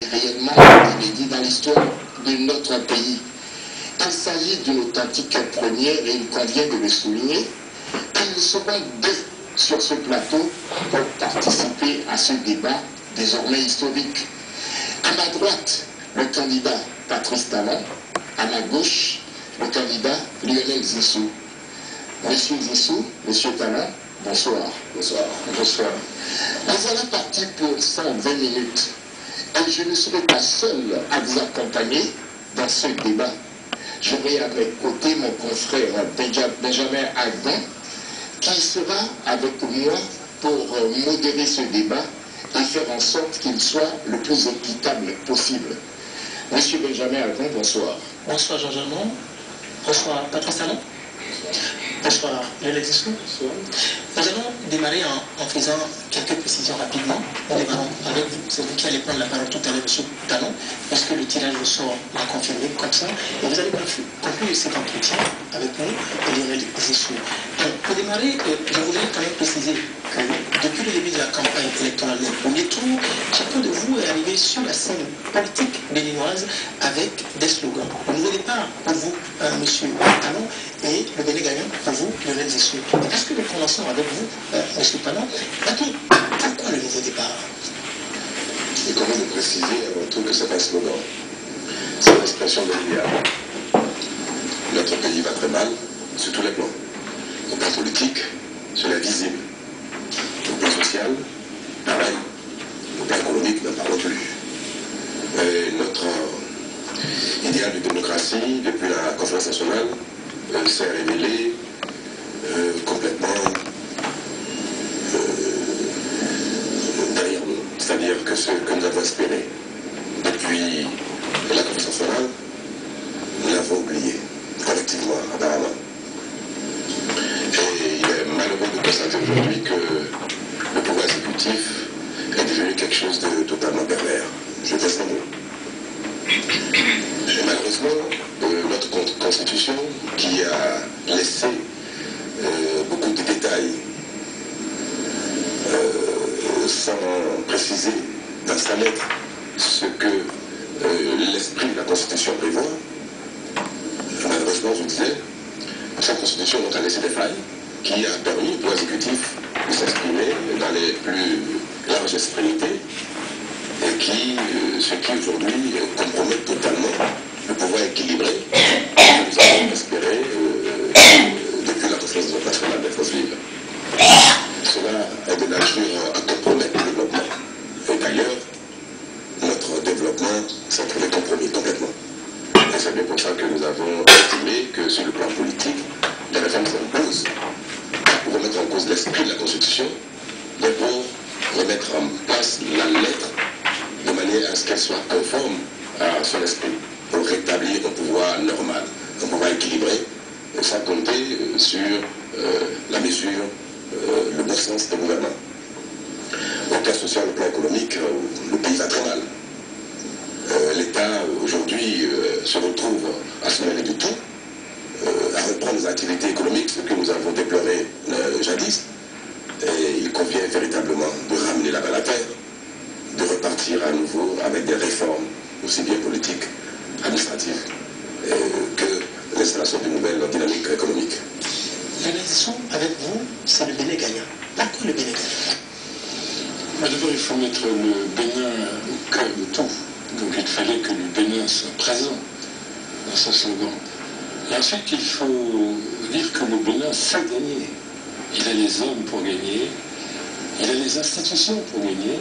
réellement inédit dans l'histoire de notre pays. Il s'agit d'une authentique première et il convient de le souligner. Ils seront deux sur ce plateau pour participer à ce débat désormais historique. À ma droite, le candidat Patrice Talon. À ma gauche, le candidat Lionel Zissou. Monsieur Zissou, Monsieur Talon, bonsoir. Bonsoir. Bonsoir. Nous voilà partis pour 120 minutes. Et je ne serai pas seul à vous accompagner dans ce débat. J'aurai à mes côtés mon confrère Benjamin Agon, qui sera avec moi pour modérer ce débat et faire en sorte qu'il soit le plus équitable possible. Monsieur Benjamin Agon, bonsoir. Bonsoir Jean-Jean. Bonsoir Patrice Talon. Bonsoir Lionel Zissou. Nous allons démarrer en faisant quelques précisions rapidement. Nous démarrons avec vous. C'est vous qui allez prendre la parole tout à l'heure, monsieur Talon, parce que le tirage au sort l'a confirmé comme ça. Et vous allez conclure cet entretien avec nous, Lionel Zissou. Pour démarrer, je voudrais quand même préciser que depuis le début de la campagne électorale du premier tour, chacun de vous est arrivé sur la scène politique béninoise avec des slogans. Le nouveau départ pour vous, monsieur Talon, et le Bénin gagnant pour vous, Lionel Zissou. Est-ce que nous commençons avec vous, monsieur Talon? Pourquoi le nouveau départ? Il convient de préciser avant tout que ce n'est pas un slogan. C'est une expression de l'idéal. Notre pays va très mal sur tous les plans. Au plan politique, cela est visible. Au plan social, pareil. Au plan économique, n'en parlons plus. Et notre idéal de démocratie, depuis la conférence nationale, s'est révélé complètement derrière nous. C'est-à-dire que ce que nous avons espéré depuis la conférence nationale, nous l'avons oublié, collectivement, apparemment. Et il est malheureux de constater aujourd'hui que le pouvoir exécutif est devenu quelque chose de totalement pervers. Je pèse mon mot. Et malheureusement, notre constitution, qui a laissé beaucoup de détails sans préciser dans sa lettre ce que l'esprit de la constitution prévoit, malheureusement, je disais, cette constitution a laissé des failles qui a permis au pouvoir exécutif de s'exprimer dans les plus larges extrémités et ce qui aujourd'hui compromet totalement le pouvoir équilibré que nous avons espéré depuis la conférence nationale des forces vives. Cela est de nature à compromettre le développement. Et d'ailleurs, notre développement s'est trouvé compromis complètement. Et c'est bien pour ça que nous avons estimé que sur le plan politique, les réformes s'imposent pour remettre en cause l'esprit de la Constitution, mais pour remettre en place la lettre de manière à ce qu'elle soit conforme à son esprit, pour rétablir un pouvoir normal, un pouvoir équilibré, sans compter sur la mesure, le bon sens des gouvernements. Au plan social, au plan économique, le pays va très mal. L'État, aujourd'hui, se retrouve à se mêler du tout, à reprendre les activités économiques, ce que nous avons déploré jadis. Et il convient véritablement de ramener la balle à terre, de repartir à nouveau avec des réformes, aussi bien politiques, administratives, que l'installation d'une nouvelle dynamique économique. Lionel Zissou, avec vous, c'est le Bénin gagnant. Pourquoi le Bénin gagnant? D'abord, il faut mettre le Bénin au cœur de tout. Donc il fallait que le Bénin soit présent dans ce slogan. Et ensuite, il faut dire que le Bénin sait gagner. Il a les hommes pour gagner, il a les institutions pour gagner,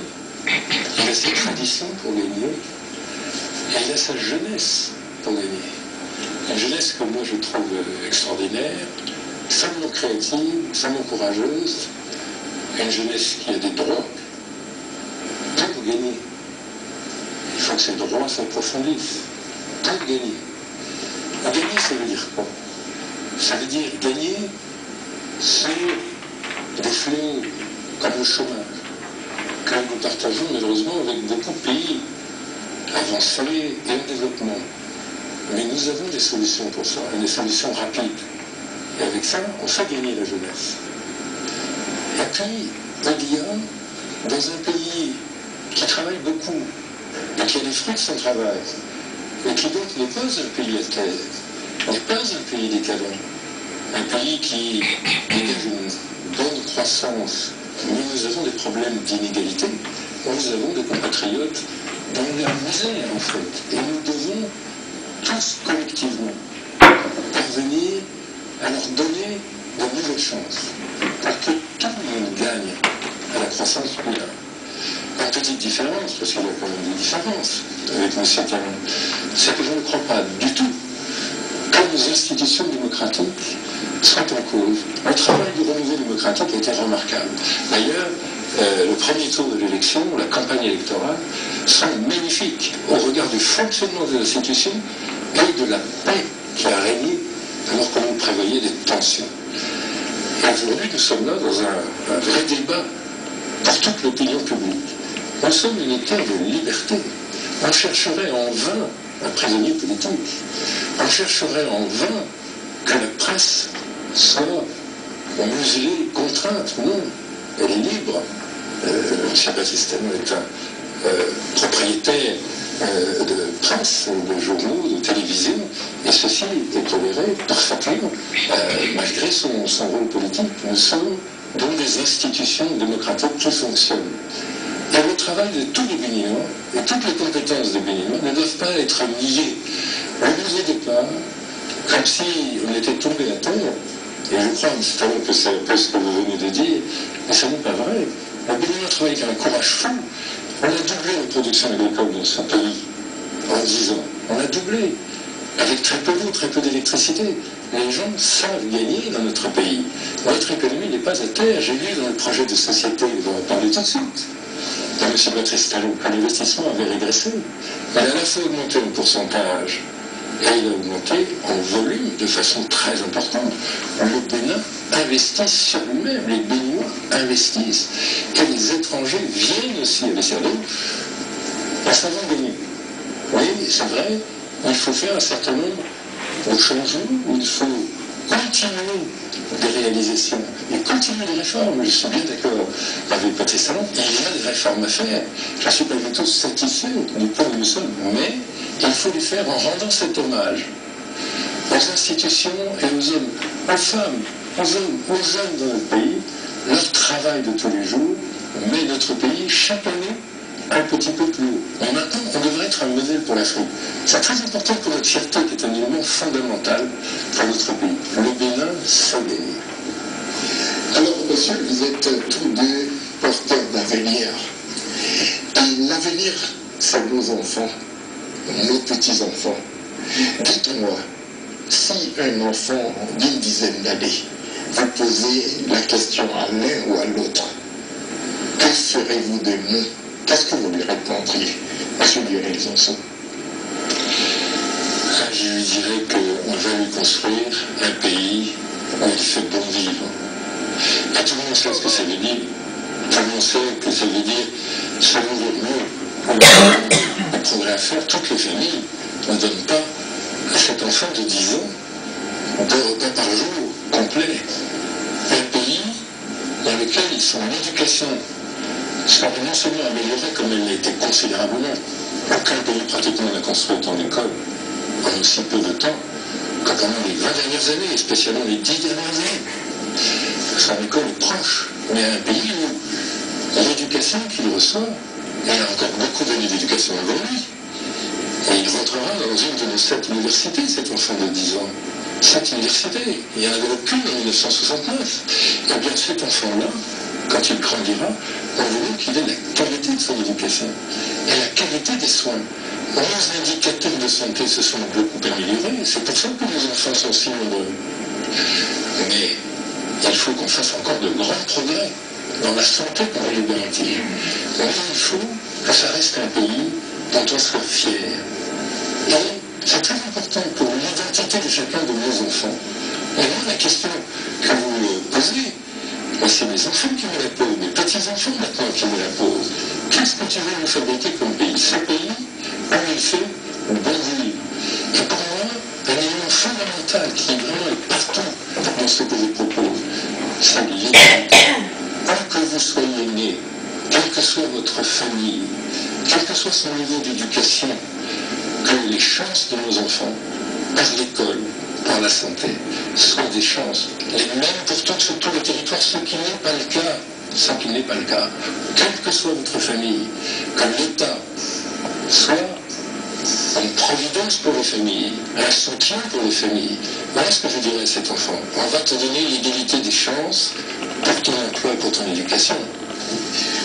il a ses traditions pour gagner, et il a sa jeunesse pour gagner. Une jeunesse que moi je trouve extraordinaire, extrêmement créative, extrêmement courageuse, une jeunesse qui a des droits pour gagner. Il faut que ces droits s'approfondissent pour gagner. Et gagner, ça veut dire quoi? Ça veut dire gagner sur des fléaux comme le chômage, que nous partageons malheureusement avec beaucoup de pays avancés et en développement. Mais nous avons des solutions pour ça, et des solutions rapides. Et avec ça, on fait gagner la jeunesse. Et puis, il y a, dans un pays qui travaille beaucoup, et qui a les fruits de son travail, et qui donc n'est pas un pays à terre, n'est pas un pays décadent, un pays qui dégage une bonne croissance, mais nous avons des problèmes d'inégalité, nous avons des compatriotes dans leur misère en fait, et nous devons tous collectivement parvenir à leur donner de nouvelles chances pour que tout le monde gagne à la croissance qu'on a. Une petite différence, parce qu'il y a quand même des différences avec M. Caron, c'est que je ne crois pas du tout que nos institutions démocratiques soient en cause. Le travail du renouveau démocratique a été remarquable. D'ailleurs, le premier tour de l'élection, la campagne électorale, sont magnifiques au regard du fonctionnement des institutions et de la paix qui a régné alors qu'on nous prévoyait des tensions. Et aujourd'hui, nous sommes là dans un vrai débat pour toute l'opinion publique. Nous sommes une terre de liberté. On chercherait en vain un prisonnier politique. On chercherait en vain que la presse soit muselée, contrainte. Non, elle est libre. M. Battistano est un propriétaire de presse, de journaux, de télévision, et ceci est toléré parfaitement, malgré son rôle politique. Nous sommes dans des institutions démocratiques qui fonctionnent. Et le travail de tous les Béninois, et toutes les compétences des Béninois ne doivent pas être niées. On nous au départ, comme si on était tombé à terre, et je crois, M. que c'est un peu ce que vous venez de dire, mais ce n'est pas vrai. Les Béninois travaillent avec un courage fou. On a doublé la production agricole dans ce pays en 10 ans. On a doublé. Avec très peu d'eau, très peu d'électricité. Les gens savent gagner dans notre pays. Notre économie n'est pas à terre. J'ai lu dans le projet de société, dont on va parler tout de suite, de M. Battistano, que l'investissement avait régressé. Il a à la fois augmenté en pourcentage et il a augmenté en volume de façon très importante. Le Bénin investit sur lui-même, les Béninois investissent, et les étrangers viennent aussi investir. Donc, nous savons gagner. Oui, c'est vrai, il faut faire un certain nombre de changements, il faut continuer des réalisations et continuer les réformes. Je suis bien d'accord avec Battistano, il y a des réformes à faire. Je ne suis pas du tout satisfait du point où nous sommes, mais il faut les faire en rendant cet hommage aux institutions et aux hommes, aux femmes, aux hommes, aux jeunes dans notre pays, leur travail de tous les jours, met notre pays chaque année un petit peu plus haut. Et maintenant, on devrait être un modèle pour l'Afrique. C'est très important pour notre fierté, qui est un élément fondamental pour notre pays. Le Bénin, ça gagner. Alors, monsieur, vous êtes tous deux porteurs d'avenir. Et l'avenir, c'est nos enfants, nos petits-enfants. Dites-moi, si un enfant d'une dizaine d'années vous posez la question à l'un ou à l'autre, que ferez-vous de nous? Qu'est-ce que vous lui répondriez, M. Lionel Zonso? Je lui dirais qu'on va lui construire un pays où il fait bon vivre. Et tout le monde sait ce que ça veut dire. Tout le monde sait que ça veut dire se nourrir mieux. On a un progrès à faire. Toutes les familles ne donnent pas à cet enfant de 10 ans 2 repas par jour complets. Un pays dans lequel son éducation soit non seulement améliorée comme elle l'a été considérablement. Aucun pays pratiquement n'a construit autant d'écoles en aussi peu de temps que pendant les 20 dernières années, spécialement les 10 dernières années. Son école est proche, mais un pays où l'éducation qu'il reçoit, il a encore beaucoup d'années d'éducation avant lui. Et il rentrera dans une de nos 7 universités, cet enfant de 10 ans. 7 universités, il n'y en avait aucune en 1969. Et bien cet enfant-là, quand il grandira, on voulait qu'il ait la qualité de son éducation et la qualité des soins. Nos indicateurs de santé se sont beaucoup améliorés, c'est pour ça que nos enfants sont si nombreux. Mais il faut qu'on fasse encore de grands progrès dans la santé qu'on va lui garantir. Mais il faut que ça reste un pays dont on soit fier. Et c'est très important pour l'identité de chacun de nos enfants. Et moi, la question que vous me posez, c'est mes enfants qui me la posent, mes petits-enfants maintenant qui me la posent. Qu'est-ce que tu veux nous fabriquer comme pays? Ce pays où il fait bon vivre. Et pour moi, un élément fondamental qui vraiment est partout dans ce que je propose, c'est l'égalité. Où que vous soyez né, quelle que soit votre famille, quel que soit son niveau d'éducation, que les chances de nos enfants, par l'école, par la santé, soient des chances les mêmes pour toutes sur tout le territoire, ce qui n'est pas le cas. Ce qui n'est pas le cas. Quelle que soit votre famille, que l'État soit une providence pour les familles, un soutien pour les familles. Voilà ce que je dirais à cet enfant. On va te donner l'égalité des chances pour ton emploi et pour ton éducation.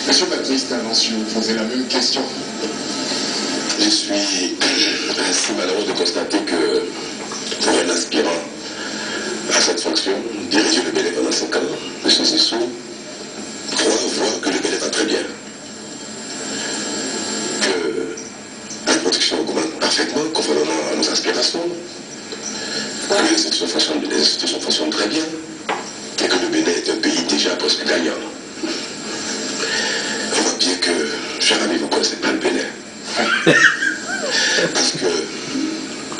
Monsieur Baptiste, avant si vous posez la même question. Je suis assez malheureux de constater que pour un aspirant à cette fonction, diriger le Bénin pendant 5 ans, M. Zissou croit voir que le Bénin va très bien. Que la production augmente parfaitement, conformément à nos aspirations. Que les institutions fonctionnent très bien. Et que le Bénin est un pays déjà presque gagnant. On voit bien que, cher ami, vous ne connaissez pas le Bénin. Parce que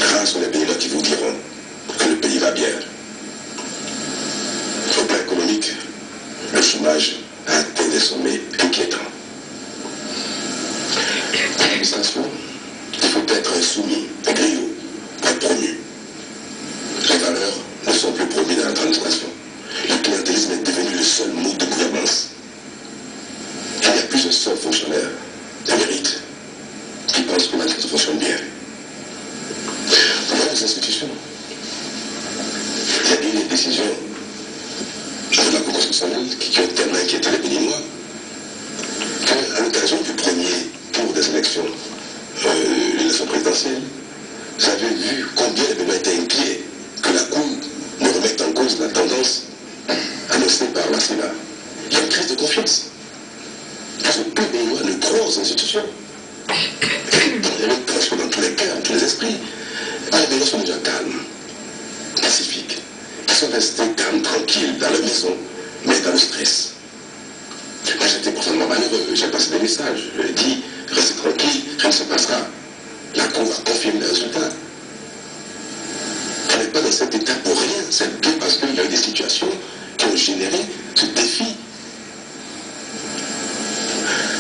rares sont les pays-là qui vous diront que le pays va bien. Au plan économique, le chômage a atteint des sommets inquiétants. L'administration, il faut être insoumis, un griot, être promu. Les valeurs ne sont plus promues dans l'administration. Le clientélisme est devenu le seul mode de gouvernance. Il n'y a plus un seul fonctionnaire de mérite qui pense que l'administration fonctionne bien. Dans les institutions, il y a eu des décisions de la Cour constitutionnelle qui ont tellement inquiété les Béninois qu'à l'occasion du premier tour des élections, l'élection présidentielle, vous avez vu combien les Béninois étaient inquiets que la Cour ne remette en cause la tendance annoncée par la Sénat. Il y a une crise de confiance. Parce que peu de Béninois ne croient aux institutions. Il y a une pression dans tous les cœurs, dans tous les esprits. Les Béninois sont déjà calmes, pacifiques. Ils sont restés calmes, tranquilles, dans leur maison, mais dans le stress. Moi, j'étais profondément malheureux. J'ai passé des messages. Je lui ai dit, restez tranquille, rien ne se passera. La Cour va confirmer les résultats. On n'est pas dans cet état pour rien. C'est bien parce qu'il y a eu des situations qui ont généré ce défi.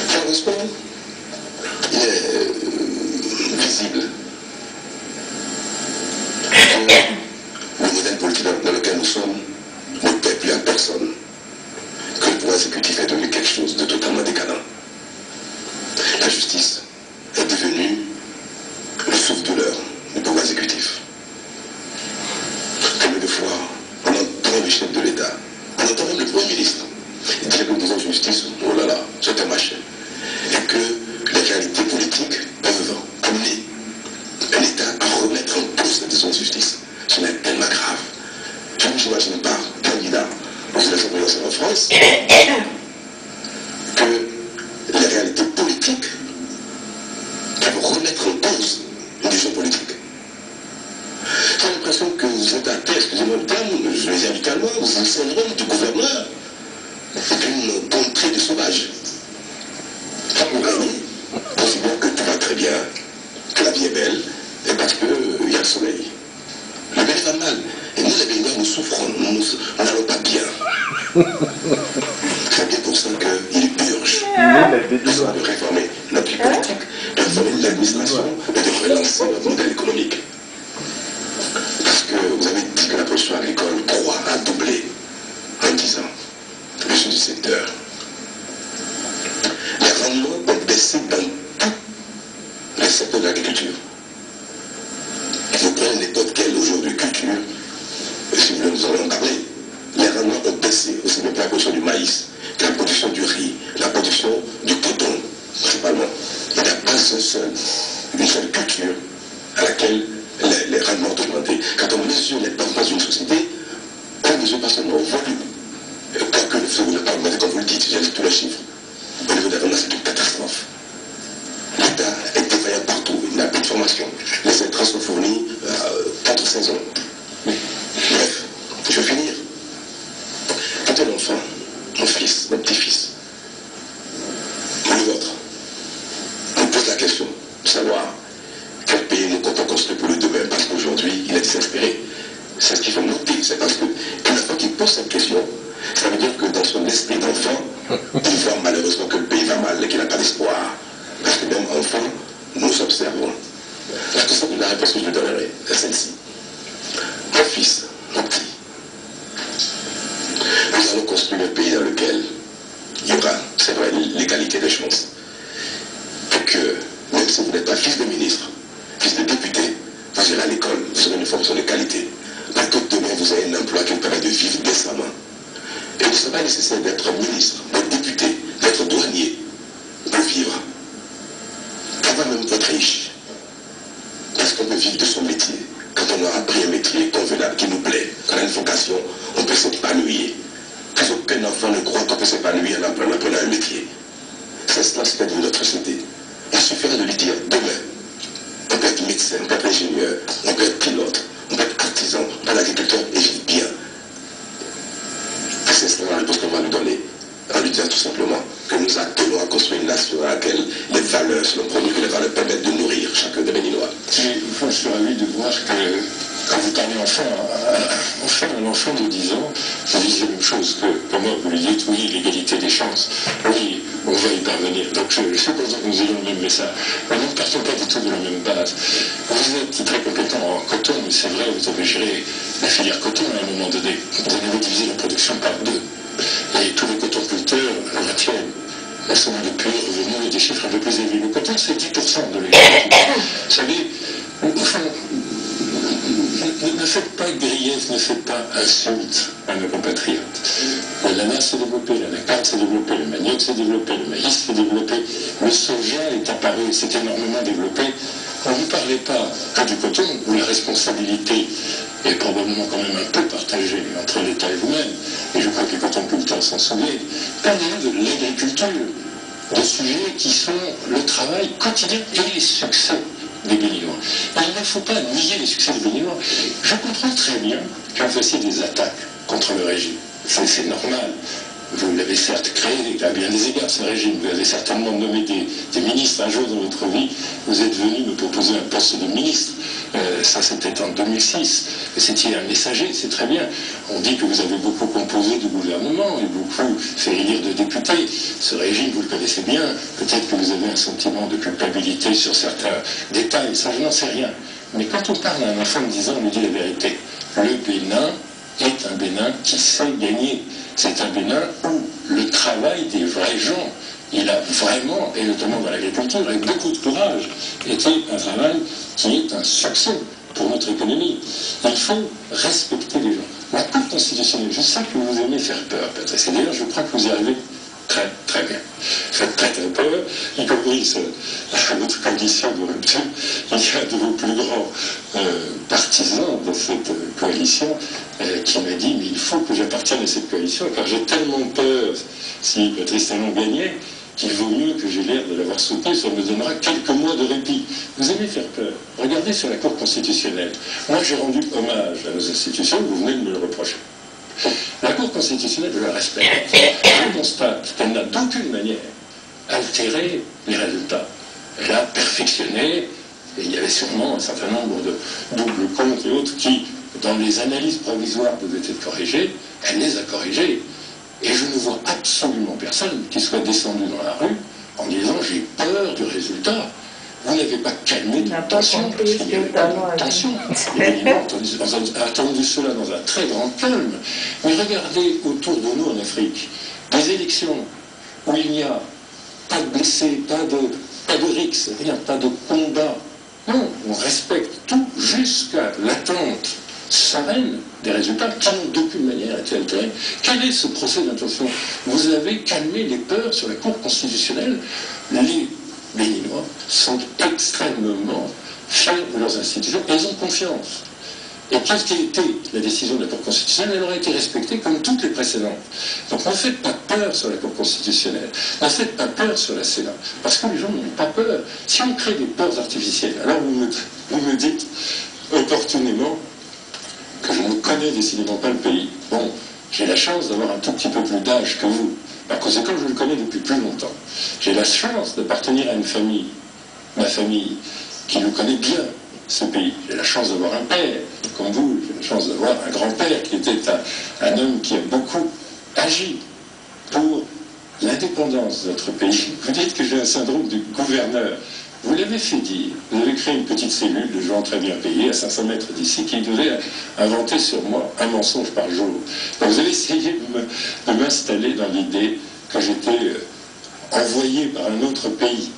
Malheureusement, il est visible que le modèle politique dans lequel nous sommes ne plaît plus à personne. Que le pouvoir exécutif est devenu quelque chose de totalement décadent. La justice est devenue le souffle-douleur du pouvoir exécutif. Combien de fois on entend le chef de l'État, on entend même le Premier ministre dire que nous faisons justice, oh là là, c'est un machin. Et que les réalités politiques peuvent amener un État à remettre en cause la décision de justice. Ce n'est tellement grave. Je ne m'imagine pas candidat aux élections présidentielles en France que les réalités politiques peuvent remettre en cause une décision politique. J'ai l'impression que vous êtes à terre, excusez-moi le terme, je le dis amicalement, vous êtes le syndrome du gouverneur d'une contrée de sauvages. Quand vous gagnez, considérez que tout va très bien, que la vie est belle, et parce qu'il y a le soleil. Le Bénin va mal. Et nous, les Béninois, nous souffrons, nous n'allons pas bien. C'est bien pour ça qu'il urge de réformer notre vie politique, de réformer l'administration et de relancer notre modèle économique. Parce que vous avez dit que la production agricole a doublé en 10 ans. Le sud du secteur. Les rendements ont baissé dans tous les secteurs de l'agriculture. Vous prenez n'importe quelle aujourd'hui culture, et si vous nous en en parler, les rendements ont baissé aussi bien pour la production du maïs, que la production du riz, la production du coton, principalement. Il n'y a pas une seule culture à laquelle les rendements ont augmenté. Quand on mesure les performances d'une société, on ne mesure pas seulement au volume. Quoique le feu ne pas augmenter, comme vous le dites, j'ai dit tous les chiffres. Au niveau des rendements, c'est une catastrophe. L'État est défaillant partout, il n'a plus de formation. Les intrants sont fournis contre saison. Bref, je vais finir. Quand un enfant, mon fils, mon petit-fils, le vôtre, on pose la question de savoir quel pays nous comptons construire pour le demain, parce qu'aujourd'hui, il est désespéré. C'est ce qu'il faut noter, c'est parce que une fois qu'il pose cette question, ça veut dire que dans son esprit d'enfant, il voit malheureusement que le pays va mal et qu'il n'a pas d'espoir. Parce que même enfant, nous observons. La réponse que je lui donnerai est celle-ci. Mon fils, mon petit, nous allons construire un pays dans lequel il y aura, c'est vrai, l'égalité des chances. Pour que, même si vous n'êtes pas fils de ministre, fils de député, vous irez à l'école, vous aurez une formation de qualité. Pour que demain, vous ayez un emploi qui vous permet de vivre décemment. Et il ne sera pas nécessaire d'être ministre, d'être député, d'être douanier, pour vivre. Avoir même votre riche. Parce qu'on peut vivre de son métier. Quand on a appris un métier convenable qui nous plaît, quand on a une vocation, on peut s'épanouir. Plus aucun enfant ne croit qu'on peut s'épanouir en apprenant un métier. C'est cela ce qu'est devenu notre société. Il suffirait de lui dire demain, on peut être médecin, on peut être ingénieur, on peut être pilote, on peut être artisan, on peut être agriculteur et vivre bien. Et c'est cela la réponse qu'on va lui donner. En lui disant tout simplement que nous attelons à construire une nation dans laquelle les valeurs seront produites, que les valeurs permettent de nourrir chacun des Béninois. Je suis ravi de voir que quand vous parlez enfant, un enfant de 10 ans, vous dites la même chose que moi, vous lui dites oui, l'égalité des chances, oui, on va y parvenir. Donc je suis content que nous ayons le même message. Mais nous ne partons pas du tout de la même base. Vous êtes très compétent en coton, mais c'est vrai, vous avez géré la filière coton à un moment donné. Vous avez divisé la production par 2. Et tous les cotonculteurs retiennent la somme de pur revenu et des chiffres un peu plus élevés. Le coton, c'est 10% de l'agriculture. Vous savez, enfin, ne faites pas grief, ne faites pas insulte à nos compatriotes. L'ananas s'est développé, l'anacarde s'est développé, le manioc s'est développé, le maïs s'est développé, le soja est apparu, s'est énormément développé. On ne vous parlait pas que du coton, où la responsabilité est probablement quand même un peu partagée entre l'État et vous-même, et je crois que les cotonculteurs s'en souviennent. Parlez-nous de l'agriculture, de sujets qui sont le travail quotidien et les succès des Béninois. Il ne faut pas nier les succès des Béninois. Je comprends très bien que vous fassiez des attaques contre le régime. C'est normal. Vous l'avez certes créé à bien des égards, ce régime. Vous avez certainement nommé des ministres un jour dans votre vie. Vous êtes venu me proposer un poste de ministre. Ça, c'était en 2006. Vous étiez un messager, c'est très bien. On dit que vous avez beaucoup composé du gouvernement et beaucoup fait élire de députés. Ce régime, vous le connaissez bien. Peut-être que vous avez un sentiment de culpabilité sur certains détails. Ça, je n'en sais rien. Mais quand on parle à un enfant de 10 ans, on lui dit la vérité. Le Bénin est un Bénin qui sait gagner. C'est un Bénin où le travail des vrais gens, il a vraiment, et notamment dans l'agriculture, avec beaucoup de courage, été un travail qui est un succès pour notre économie. Il faut respecter les gens. La Cour constitutionnelle, je sais que vous aimez faire peur, Patrice, et d'ailleurs je crois que vous y arrivez très très bien. Faites très très peur, y compris notre coalition de rupture. Il y a de vos plus grands partisans de cette coalition qui m'a dit mais il faut que j'appartienne à cette coalition car j'ai tellement peur si Patrice Talon gagnait qu'il vaut mieux que j'ai l'air de l'avoir soutenu, ça me donnera quelques mois de répit. Vous aimez faire peur. Regardez sur la Cour constitutionnelle. Moi j'ai rendu hommage à nos institutions, vous venez de me le reprocher. La Cour constitutionnelle, je la respecte. Je constate qu'elle n'a d'aucune manière altéré les résultats. Elle a perfectionné, et il y avait sûrement un certain nombre de doubles comptes et autres qui, dans les analyses provisoires, devaient être corrigées. Elle les a corrigés. Et je ne vois absolument personne qui soit descendu dans la rue en disant « j'ai peur du résultat ». Vous n'avez pas calmé de tension, parce qu'il y avait pas de tension. Les gens ont attendu cela dans un très grand calme. Mais regardez autour de nous en Afrique, des élections où il n'y a pas de blessés, pas de rixes, rien, pas de combat. Non, on respecte tout jusqu'à l'attente sereine des résultats qui n'ont d'aucune manière été altérés. Quel est ce procès d'intention? Vous avez calmé les peurs sur la Cour constitutionnelle. Les Béninois sont extrêmement fiers de leurs institutions et ils ont confiance. Et quelle qu'ait été la décision de la Cour constitutionnelle, elle aurait été respectée comme toutes les précédentes. Donc ne faites pas peur sur la Cour constitutionnelle, ne faites pas peur sur la Sénat, parce que les gens n'ont pas peur. Si on crée des peurs artificielles, alors vous me dites opportunément que je ne connais décidément pas le pays. Bon, j'ai la chance d'avoir un tout petit peu plus d'âge que vous. Par conséquent, je le connais depuis plus longtemps. J'ai la chance d'appartenir à une famille, ma famille, qui le connaît bien, ce pays. J'ai la chance d'avoir un père, comme vous. J'ai la chance d'avoir un grand-père qui était un homme qui a beaucoup agi pour l'indépendance de notre pays. Vous dites que j'ai un syndrome du gouverneur. Vous l'avez fait dire. Vous avez créé une petite cellule de gens très bien payés à 500 mètres d'ici qui devaient inventer sur moi un mensonge par jour. Donc vous avez essayé de m'installer dans l'idée que j'étais envoyé par un autre pays.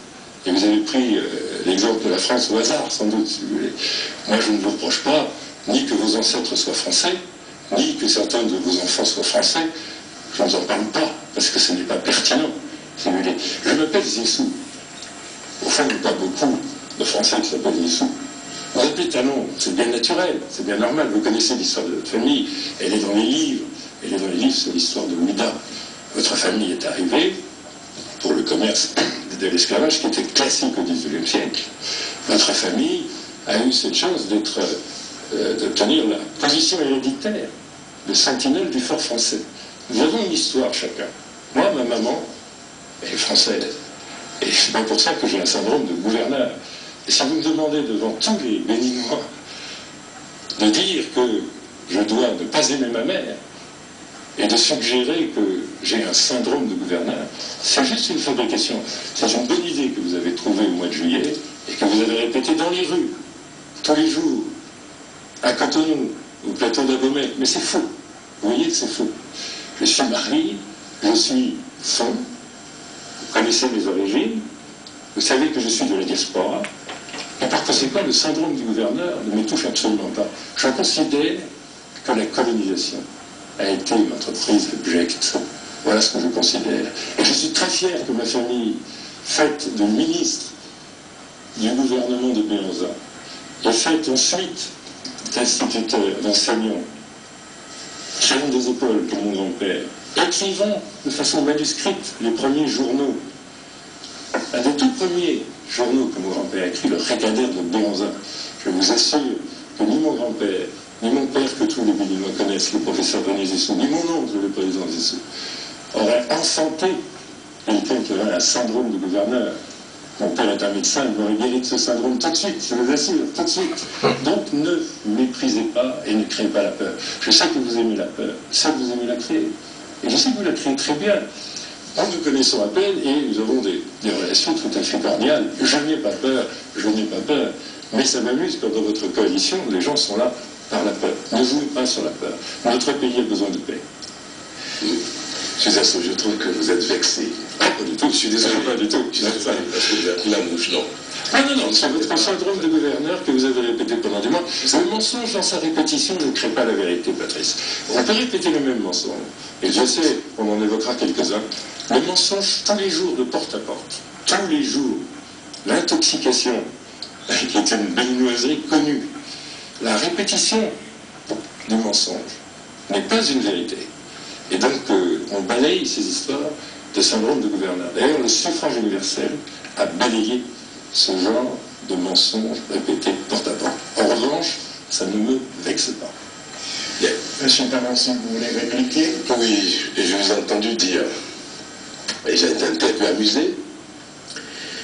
Et vous avez pris l'exemple de la France au hasard, sans doute, si vous voulez. Moi, je ne vous reproche pas ni que vos ancêtres soient français, ni que certains de vos enfants soient français. Je ne vous en parle pas, parce que ce n'est pas pertinent, si vous voulez. Je m'appelle Zissou. Au fond, il n'y a pas beaucoup de Français qui s'appellent Zissou. Vous appelez Talon, c'est bien naturel, c'est bien normal. Vous connaissez l'histoire de votre famille, elle est dans les livres. Elle est dans les livres sur l'histoire de Ouida. Votre famille est arrivée pour le commerce de l'esclavage qui était classique au XIXe siècle. Votre famille a eu cette chance d'obtenir la position héréditaire de sentinelle du fort français. Nous avons une histoire chacun. Moi, ma maman, elle est française. Et c'est pas pour ça que j'ai un syndrome de gouverneur. Et si vous me demandez devant tous les Béninois de dire que je dois ne pas aimer ma mère et de suggérer que j'ai un syndrome de gouverneur, c'est juste une fabrication. C'est une bonne idée que vous avez trouvée au mois de juillet et que vous avez répétée dans les rues, tous les jours, à Cotonou, au plateau d'Abomey. Mais c'est faux. Vous voyez que c'est faux. Je suis marié, je suis son. Vous connaissez mes origines, vous savez que je suis de la diaspora, et par conséquent, le syndrome du gouverneur ne me touche absolument pas. Je considère que la colonisation a été une entreprise abjecte. Voilà ce que je considère. Et je suis très fier que ma famille, faite de ministre du gouvernement de Béanza, et faite ensuite d'instituteurs, d'enseignants, créant des écoles comme mon grand-père, écrivant de façon manuscrite les premiers journaux. Un des tout premiers journaux que mon grand-père a écrit, le Récadaire de Béanza. Je vous assure que ni mon grand-père, ni mon père que tous les Béninois connaissent, le professeur René Zissou, ni mon oncle, le président Zissou, auraient enfanté quelqu'un qui aurait un syndrome de gouverneur. Mon père est un médecin, il m'aurait guéri de ce syndrome tout de suite, je vous assure, tout de suite. Donc ne méprisez pas et ne créez pas la peur. Je sais que vous aimez la peur, je sais que vous aimez la créer. Et je sais que vous la créez très bien. Nous nous connaissons à peine et nous avons des relations tout à fait cordiales. Je n'ai pas peur, je n'ai pas peur. Mais ça m'amuse quand dans votre coalition, les gens sont là par la peur. Ne jouez pas sur la peur. Notre pays a besoin de paix. Je trouve que vous êtes vexé. Ah, pas du tout, je suis désolé, pas du tout. Je suis désolé, parce que vous avez pris la mouche, non. Non, c'est votre syndrome de gouverneur que vous avez répété pendant des mois. Le mensonge dans sa répétition ne crée pas la vérité, Patrice. On peut répéter le même mensonge. Et je sais, on en évoquera quelques-uns. Le mensonge tous les jours de porte à porte. Tous les jours. L'intoxication, qui est une béninoiserie connue. La répétition du mensonge n'est pas une vérité. Et donc, on balaye ces histoires de syndrome de gouverneur. D'ailleurs, le suffrage universel a balayé ce genre de mensonges répétés porte à porte. En revanche, ça ne me vexe pas. Bien. Monsieur Tamansi, vous voulez répliquer? Oui, et je vous ai entendu dire, et j'ai été un peu amusé,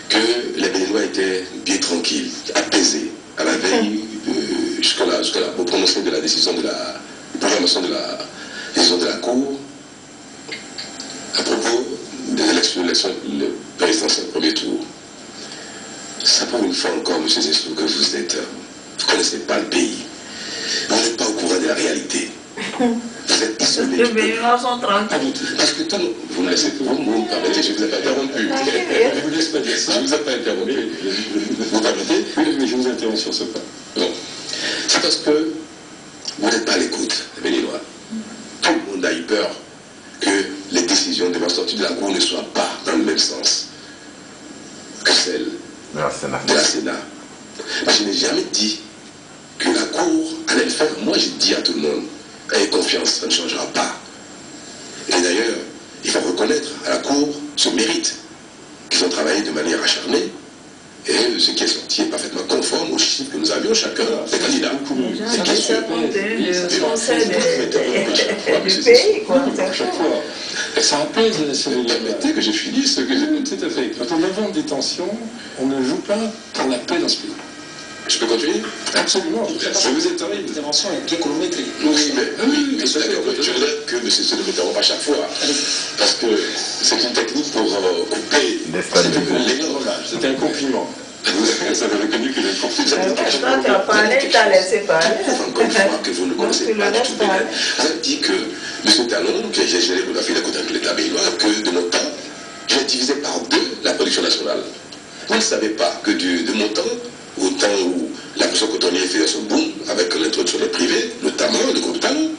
que les Béninois étaient bien tranquilles, apaisés, à la veille, au prononcé de la décision de la programmation de la décision de la Cour, à propos de l'élection présidentielle premier tour. Ça pour une fois encore, M. Zissou, que vous êtes, vous ne connaissez pas le pays. Vous n'êtes pas au courant de la réalité. Vous êtes isolé. Les Béninois sont tranquilles. Parce que vous me laissez, vous me permettez, je ne vous ai pas interrompu. Je ne vous laisse pas dire ça. Je ne vous ai pas interrompu. Vous permettez? Oui, mais je vous interromps sur ce point. Non. C'est parce que vous n'êtes pas à l'écoute, les Béninois. Tout le monde a eu peur que les décisions devant sortir de la Cour ne soient pas dans le même sens que celles de la Sénat. Mais je n'ai jamais dit que la Cour allait le faire. Moi, j'ai dit à tout le monde, ayez confiance, ça ne changera pas. Et d'ailleurs, il faut reconnaître à la Cour ce mérite qu'ils ont travaillé de manière acharnée. Et ce qui est sorti est parfaitement conforme aux chiffres que nous avions chacun des candidats. C'est qui se le conseil du pays, quoi. À chaque fois. Et ça apaise la sévérité. Permettez que je finisse ce que j'ai dit. Tout à fait. Quand on invente des tensions, on ne joue pas pour la paix dans ce pays. Je peux continuer? Absolument. Vous êtes horrible. L'intervention est bien chronométrée. Oui, mais je voudrais que M. Sissé ne m'interrompe pas chaque fois. Parce que c'est une technique pour couper l'énorme. C'était un compliment. Vous avez reconnu que le compliment. Quand tu as parlé, tu as laissé parler. Encore une fois que vous ne connaissez pas du tout Bénin. Vous avez dit que M. Talon, qui a géré la filière de l'État béninois, que de mon temps, j'ai divisé par 2 la production nationale. Vous ne savez pas que de mon temps, au temps où la production cotonnière faisait son boom, avec l'introduction des privés, notamment le groupe Talon,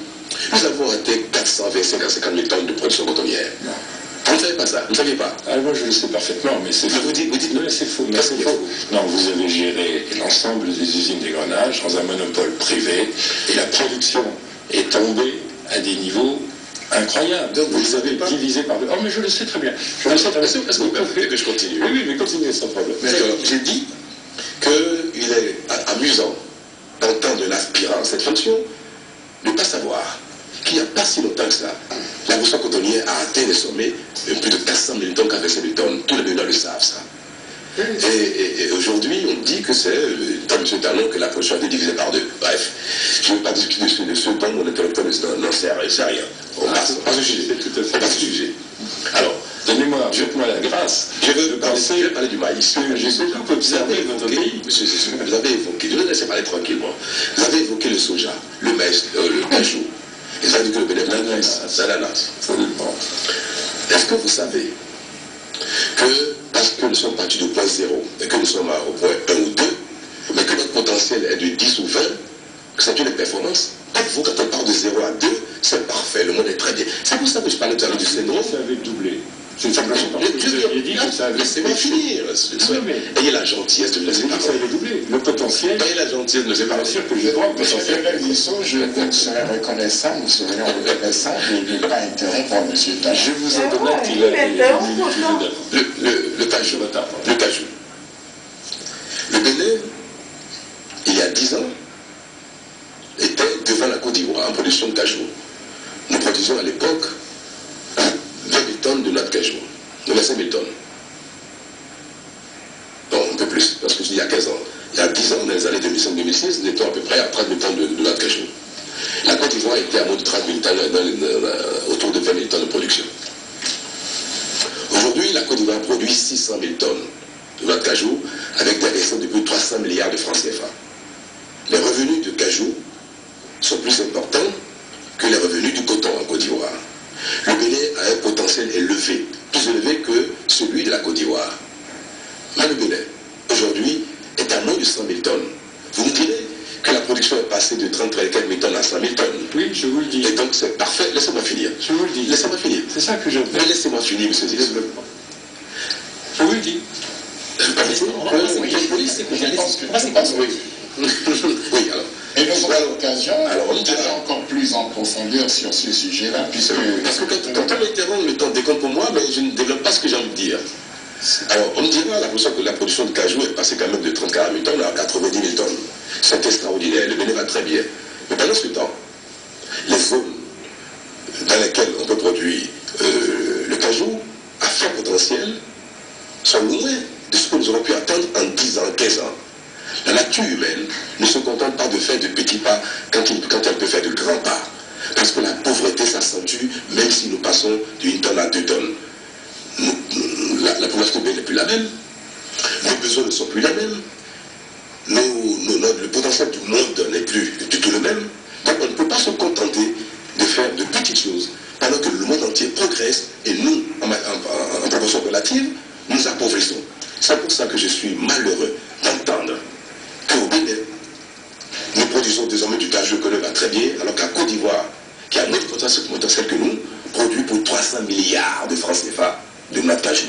nous avons été 425 à 50 000 tonnes de production cotonnière. Vous ne savez pas ça? Vous ne saviez pas? Moi, je le sais parfaitement, mais c'est faux. Vous dites non, c'est faux. Mais c'est faux. Non, vous avez géré l'ensemble des usines d'égrenage dans un monopole privé, et la production est tombée à des niveaux incroyables. Donc, vous avez divisé par 2. Oh, mais je le sais très bien. Je le sais très bien. Est-ce que vous préférez que je continue? Oui, mais continuez sans problème. Mais j'ai dit qu'il est amusant d'entendre l'aspirant cette fonction, de ne pas savoir qu'il n'y a pas si longtemps que ça, la production cotonnière a atteint les sommets de plus de 400 000 tonnes, 400 000 tonnes. Tous les Béninois le savent, ça. Et aujourd'hui, on dit que c'est dans M. Talon que la production a été divisée par 2. Bref, je ne veux pas discuter de ce dont mon interlocuteur n'en sait rien. On passe au sujet. Tout à fait. On passe au sujet. Alors, faites-moi la grâce. Je veux parler du maïs. J'ai beaucoup observé votre pays. Monsieur, vous avez évoqué, je vous laisse parler tranquillement. Vous avez évoqué le soja, le maïs, le cajou. Et vous avez dit que le bénéfice, c'est l'ananas. Est-ce que vous savez que, parce que nous sommes partis du point 0 et que nous sommes au point 1 ou 2, mais que notre potentiel est de 10 ou 20, que c'est une performance? Pour vous, quand on part de 0 à 2, c'est parfait, le monde est très bien. C'est pour ça que je parlais tout à l'heure du syndrome. Ça avait doublé. C'est simplement parce que vous aviez dit que ça avait... Laissez-moi finir. Ayez la gentillesse de me laisser parler. Ça avait doublé. Le potentiel... Ayez la gentillesse de me laisser parler. Bien sûr que j'ai droit au potentiel. Je vous serais reconnaissant, nous serions reconnaissants de ne pas interrompre M. Talon. Je vous ordonne qu'il a le cajou. Le cajou. Le Bénin, il y a 10 ans, était devant la Côte d'Ivoire en production de cajou. Nous produisions à l'époque 20 000 tonnes de noix de cajou. Nous avons 5 000 tonnes. Non, un peu plus, parce que il y a 15 ans. Il y a 10 ans, dans les années 2005-2006, nous étions à peu près à 30 000 tonnes de noix de cajou. La Côte d'Ivoire était à moins de 30 000 tonnes, autour de 20 000 tonnes de production. Aujourd'hui, la Côte d'Ivoire produit 600 000 tonnes de noix de cajou avec des recettes de plus de 300 milliards de francs CFA. Les revenus de cajou sont plus importants que les revenus du coton en Côte d'Ivoire. Le Bénin a un potentiel élevé, plus élevé que celui de la Côte d'Ivoire. Mais le Bénin, aujourd'hui, est à moins de 100 000 tonnes. Vous me direz que la production est passée de 34 000 tonnes à 100 000 tonnes. Oui, je vous le dis. Et donc c'est parfait. Laissez-moi finir. Je vous le dis. Laissez-moi finir. C'est ça que je veux. Mais laissez-moi finir, monsieur Zizou. Je vous le dis. Oui, alors. Et nous aurons l'occasion d'aller encore plus en profondeur sur ce sujet-là, puisque... Parce que quand on m'interrompt, le temps décompte pour moi, mais je ne développe pas ce que j'ai envie de dire. Alors, on me dira que la production de cajou est passée quand même de 34 000 tonnes à 90 000 tonnes. C'est extraordinaire, le Bénin va très bien. Mais pendant ce temps, les zones dans lesquelles on peut produire le cajou à fort potentiel sont loin de ce que nous aurons pu attendre en 10 ans, 15 ans. La nature humaine ne se contente pas de faire de petits pas quand elle peut faire de grands pas. Parce que la pauvreté s'accentue même si nous passons d'une tonne à 2 tonnes. La pauvreté n'est plus la même. Nos besoins ne sont plus les mêmes. Le potentiel du monde n'est plus du tout le même. Donc on ne peut pas se contenter de faire de petites choses pendant que le monde entier progresse et nous, en proportion relative, nous appauvrissons. C'est pour ça que je suis malheureux d'entendre qu'au Bénin, nous produisons désormais du cajou que va très bien, alors qu'à Côte d'Ivoire, qui a moins de potentiel que nous, produit pour 300 milliards de francs CFA de noix de cajou.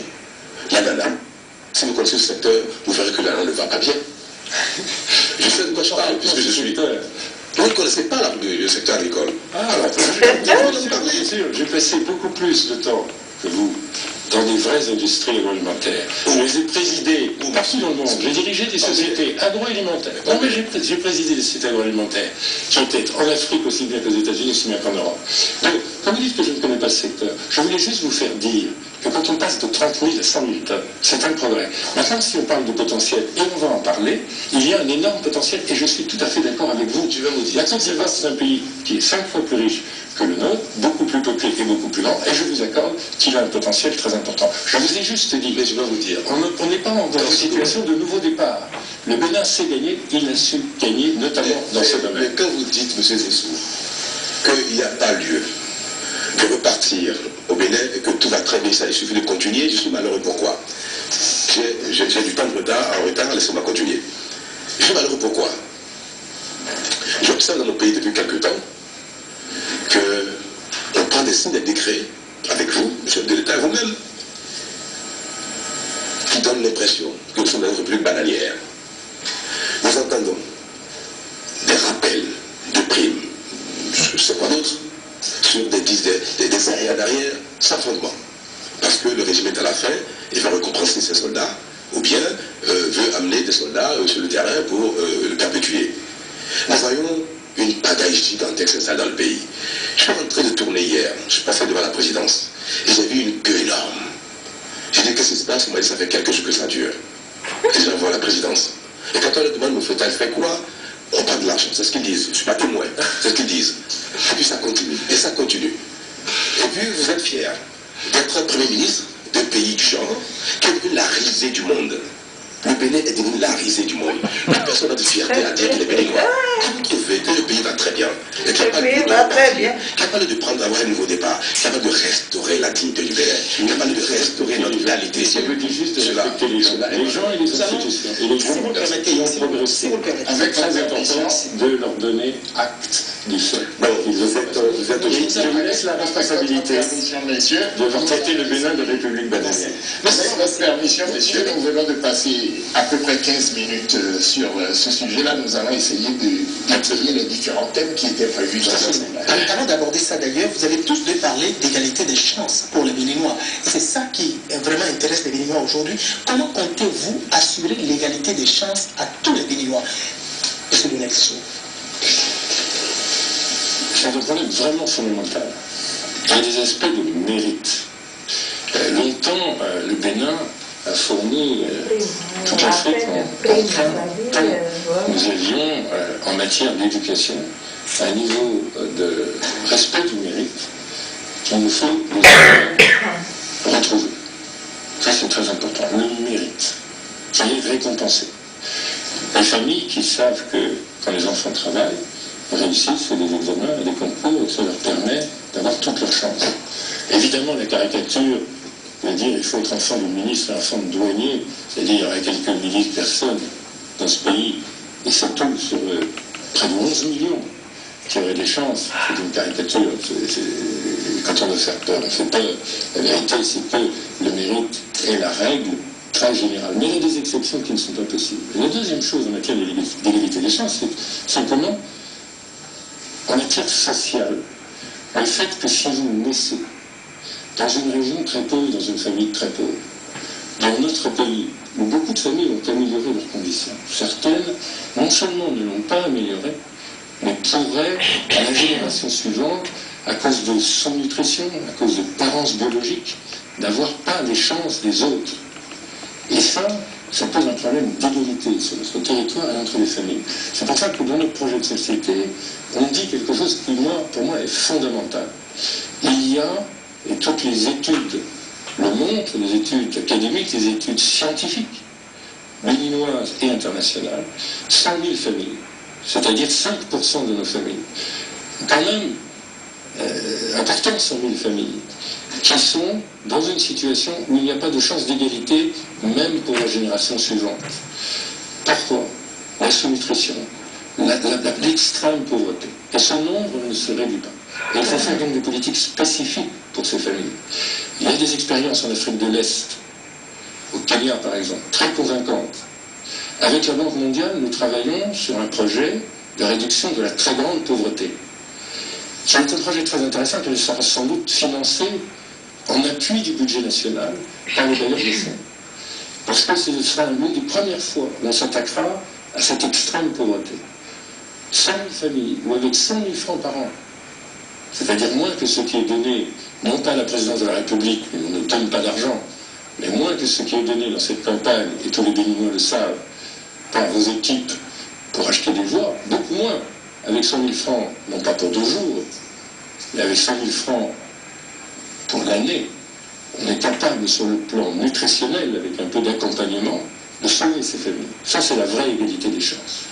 L'ananas, si vous connaissez ce secteur, vous verrez que l'ananas ne va pas bien. Je sais de quoi je parle, puisque je suis... Vous ne connaissez pas le secteur agricole. Alors, j'ai passé beaucoup plus de temps que vous dans des vraies industries agroalimentaires. Je les ai présidées partout dans le monde. J'ai dirigé des sociétés agroalimentaires. Non, mais j'ai présidé des sociétés agroalimentaires qui étaient en Afrique aussi bien qu'aux États-Unis, aussi bien qu'en Europe. Donc, quand vous dites que je ne connais pas ce secteur, je voulais juste vous faire dire que quand on passe de 30 000 à 100 000 tonnes, c'est un progrès. Maintenant, si on parle de potentiel, et on va en parler, il y a un énorme potentiel, et je suis tout à fait d'accord avec vous. Tu vas vous dire. La Côte d'Ivoire, c'est un pays qui est 5 fois plus riche que le nôtre, beaucoup plus peuplé et beaucoup plus lent, et je vous accorde qu'il a un potentiel très important. Je vous ai juste dit, Mais je vais vous dire. on n'est pas dans une situation de nouveau départ. Le Bénin sait gagner, il a su gagner, notamment dans ce domaine. Mais quand vous dites, M. Zessou, qu'il n'y a pas lieu de repartir au Bénin et que tout va très bien, ça, il suffit de continuer, je suis malheureux. Pourquoi? J'ai du temps de retard, laissez-moi continuer. Je suis malheureux pourquoi? J'observe dans mon pays depuis quelques temps qu'on prend des signes, des décrets, avec vous, chef de l'État, vous-même, qui donnent l'impression que nous sommes dans une république bananière. Nous entendons des rappels de primes, je sais quoi d'autre, sur des arrières d'arrière, sans fondement. Parce que le régime est à la fin, il va récompenser ses soldats, ou bien veut amener des soldats sur le terrain pour le perpétuer. Nous voyons une pagaille gigantesque s'installer dans le pays. Je suis rentré de tourner hier, je suis passé devant la présidence, et j'ai vu une queue énorme. J'ai dit, qu'est-ce qui se passe? On m'a dit, ça fait quelques jours que ça dure. Et je vois la présidence. Et quand on leur demande, elle fait quoi? On parle de l'argent, c'est ce qu'ils disent. Je ne suis pas témoin, c'est ce qu'ils disent. Et puis ça continue, et ça continue. Et puis vous êtes fiers d'être Premier ministre d'un pays du genre qui est devenu la risée du monde. Le Bénin est devenu la risée du monde. Personne n'a de fierté à dire qu'il est béninois. Qui veut que le pays va très bien. Et capable de prendre, d'avoir un nouveau départ. Capable de restaurer la dignité du Bénin. Capable de restaurer notre qualité. Je vous dis juste de respecter les gens et les institutions. Et les gens ont progressé avec très importance de leur donner acte du fait. Je vous laisse la responsabilité de voir traiter le Bénin de république bananière. Avec votre permission, messieurs, nous venons de passer à peu près 15 minutes sur ce sujet-là. Nous allons essayer d'attirer les différents thèmes qui étaient prévus dans ce moment. Avant d'aborder ça d'ailleurs, vous avez tous deux parlé d'égalité des chances pour les Béninois. C'est ça qui vraiment intéresse les Béninois aujourd'hui. Comment comptez-vous assurer l'égalité des chances à tous les Béninois? Monsieur le Nexo. C'est un problème vraiment fondamental. Il y a des aspects de mérite. Longtemps, le Bénin a fourni tout à fait tant nous avions en matière d'éducation un niveau de respect du mérite qu'il nous faut retrouver. Ça c'est très important, le mérite qui est récompensé. Les familles qui savent que quand les enfants travaillent, réussissent des examens et des concours, ça leur permet d'avoir toutes leurs chances. Évidemment, la caricature veut dire qu'il faut être enfant de ministre et enfant de douanier, c'est-à-dire il y aurait quelques milliers de personnes dans ce pays, et ça tombe sur près de 11 millions qui auraient des chances. C'est une caricature, quand on veut faire peur, on fait peur. La vérité, c'est que le mérite est la règle très générale. Mais il y a des exceptions qui ne sont pas possibles. Et la deuxième chose en matière d'égalité des chances, c'est simplement en matière sociale, le fait que si vous naissez dans une région très pauvre, dans une famille très pauvre, dans notre pays, où beaucoup de familles ont amélioré leurs conditions, certaines, non seulement ne l'ont pas amélioré, mais pourraient, à la génération suivante, à cause de son nutrition, à cause de carences biologiques, d'avoir pas les chances des autres. Et ça pose un problème d'égalité sur notre territoire et entre les familles. C'est pour ça que dans notre projet de société, on dit quelque chose qui, pour moi, est fondamental. Il y a, et toutes les études le montrent, les études académiques, les études scientifiques, béninoises et internationales, 100 000 familles, c'est-à-dire 5% de nos familles. Quand même, important 100 000 familles, qui sont dans une situation où il n'y a pas de chance d'égalité, même pour la génération suivante. Pourquoi? La sous-nutrition, l'extrême pauvreté. Et ce nombre ne se réduit pas. Et il faut faire donc des politiques spécifiques pour ces familles. Il y a des expériences en Afrique de l'Est, au Kenya par exemple, très convaincantes. Avec la Banque mondiale, nous travaillons sur un projet de réduction de la très grande pauvreté. C'est un projet très intéressant qui sera sans doute financé en appui du budget national par les bailleurs de fonds. Parce que ce sera l'une des premières fois où on s'attaquera à cette extrême pauvreté. 100 000 familles, ou avec 100 000 francs par an, c'est-à-dire moins que ce qui est donné non pas la présidence de la République, mais on ne donne pas d'argent, mais moins que ce qui est donné dans cette campagne, et tous les Béninois le savent, par vos équipes pour acheter des voix, beaucoup moins. Avec 100 000 francs, non pas pour 2 jours, mais avec 100 000 francs pour l'année, on est capable, sur le plan nutritionnel, avec un peu d'accompagnement, de sauver ces familles. Ça, c'est la vraie égalité des chances.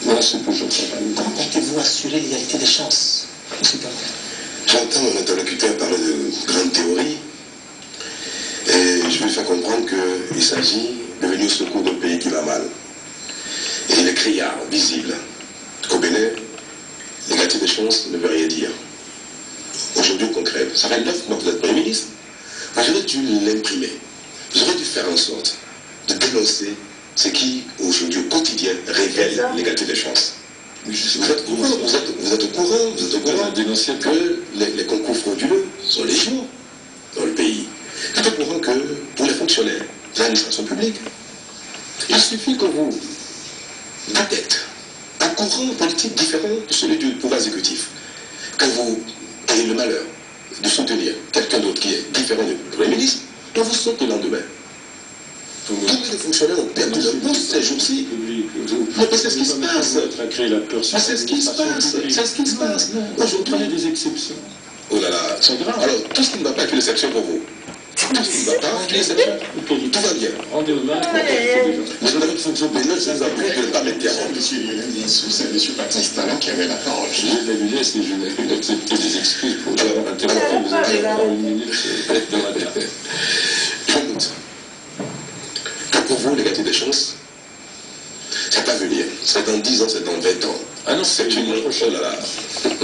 Voilà ce que j'entends. Comment comptez-vous assurer l'égalité des chances, M. Blanquer? J'entends mon interlocuteur parler de grandes théories, et je vais lui faire comprendre qu'il s'agit de venir au secours d'un pays qui va mal. Et il est criard, visible, qu'au Bénin, l'égalité des chances ne veut rien dire. Aujourd'hui, au concret, ça fait 9 mois que vous êtes Premier ministre. Vous aurez dû l'imprimer. Vous aurez dû faire en sorte de dénoncer ce qui, aujourd'hui, au quotidien, révèle l'égalité des chances. Vous êtes au courant, vous êtes au courant que les concours frauduleux sont légion dans le pays. Vous êtes au courant que pour les fonctionnaires de l'administration publique, il suffit que vous détectez un courant politique différent de celui du pouvoir exécutif, que vous ayez le malheur de soutenir quelqu'un d'autre qui est différent du Premier ministre, dont vous sautez le lendemain. Combien de fonctionnaires ont perdu leur poste ces jours-ci? Mais c'est ce qui se passe. Mais c'est ce qui se passe. C'est ce qui se passe. Aujourd'hui, des exceptions. Oh là là. C'est grave. Alors, tout ce qui ne va pas est une exception pour vous. Tout ce qui ne va pas est une exception. Tout va bien. Rendez hommage. Mais nous avons fonctionné. Mais nous avons appris de ne pas mettre terre. Monsieur c'est M. Patrice Talon qui avait la parole. Je l'ai si je n'ai accepté des excuses pour avoir interrompu. Vous avez encore une minute de ma tête. Je doute que pour vous, l'égalité des chances, c'est à venir. C'est dans 10 ans, c'est dans 20 ans. Ah non, c'est une prochaine là.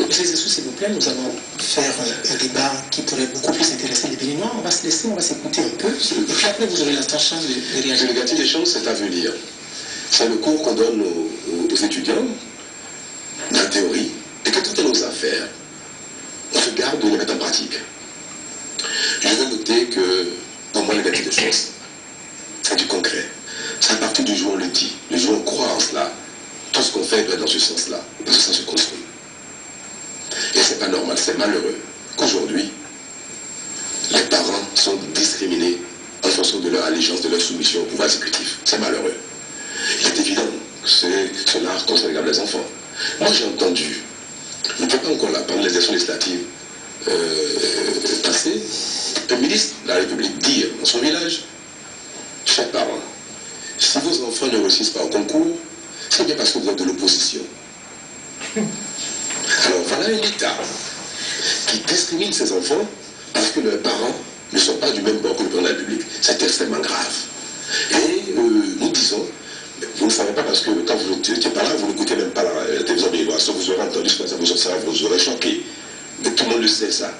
Monsieur Zessou, s'il vous plaît, nous allons faire un débat qui pourrait beaucoup plus intéresser les Béninois. On va se laisser, on va s'écouter un peu. Et puis après, vous aurez la chance de réagir. L'égalité des chances, c'est à venir. C'est le cours qu'on donne aux étudiants, la théorie, et que toutes nos affaires, on se garde de les mettre en pratique. Je veux noter que, pour moi, l'égalité des chances, c'est du concret. C'est à partir du jour où on le dit, du jour où on croit en cela, tout ce qu'on fait doit être dans ce sens-là, parce que ça se construit. Et c'est pas normal, c'est malheureux qu'aujourd'hui, les parents sont discriminés en fonction de leur allégeance, de leur soumission au pouvoir exécutif. C'est malheureux. Il est évident que cela concerne les enfants. Moi, j'ai entendu, je ne peux pas encore là, pendant les élections législatives passées, le ministre de la République dire dans son village, chers parents, si vos enfants ne réussissent pas au concours, c'est bien parce que vous êtes de l'opposition. Alors voilà un État qui discrimine ses enfants parce que leurs parents ne sont pas du même bord que le président de la République. C'est extrêmement grave. Et nous disons, vous ne savez pas parce que quand vous n'étiez pas là, vous n'écoutez même pas la télévision béninoise, vous aurez entendu ce que ça vous aurait choqué. Mais tout le monde le sait ça.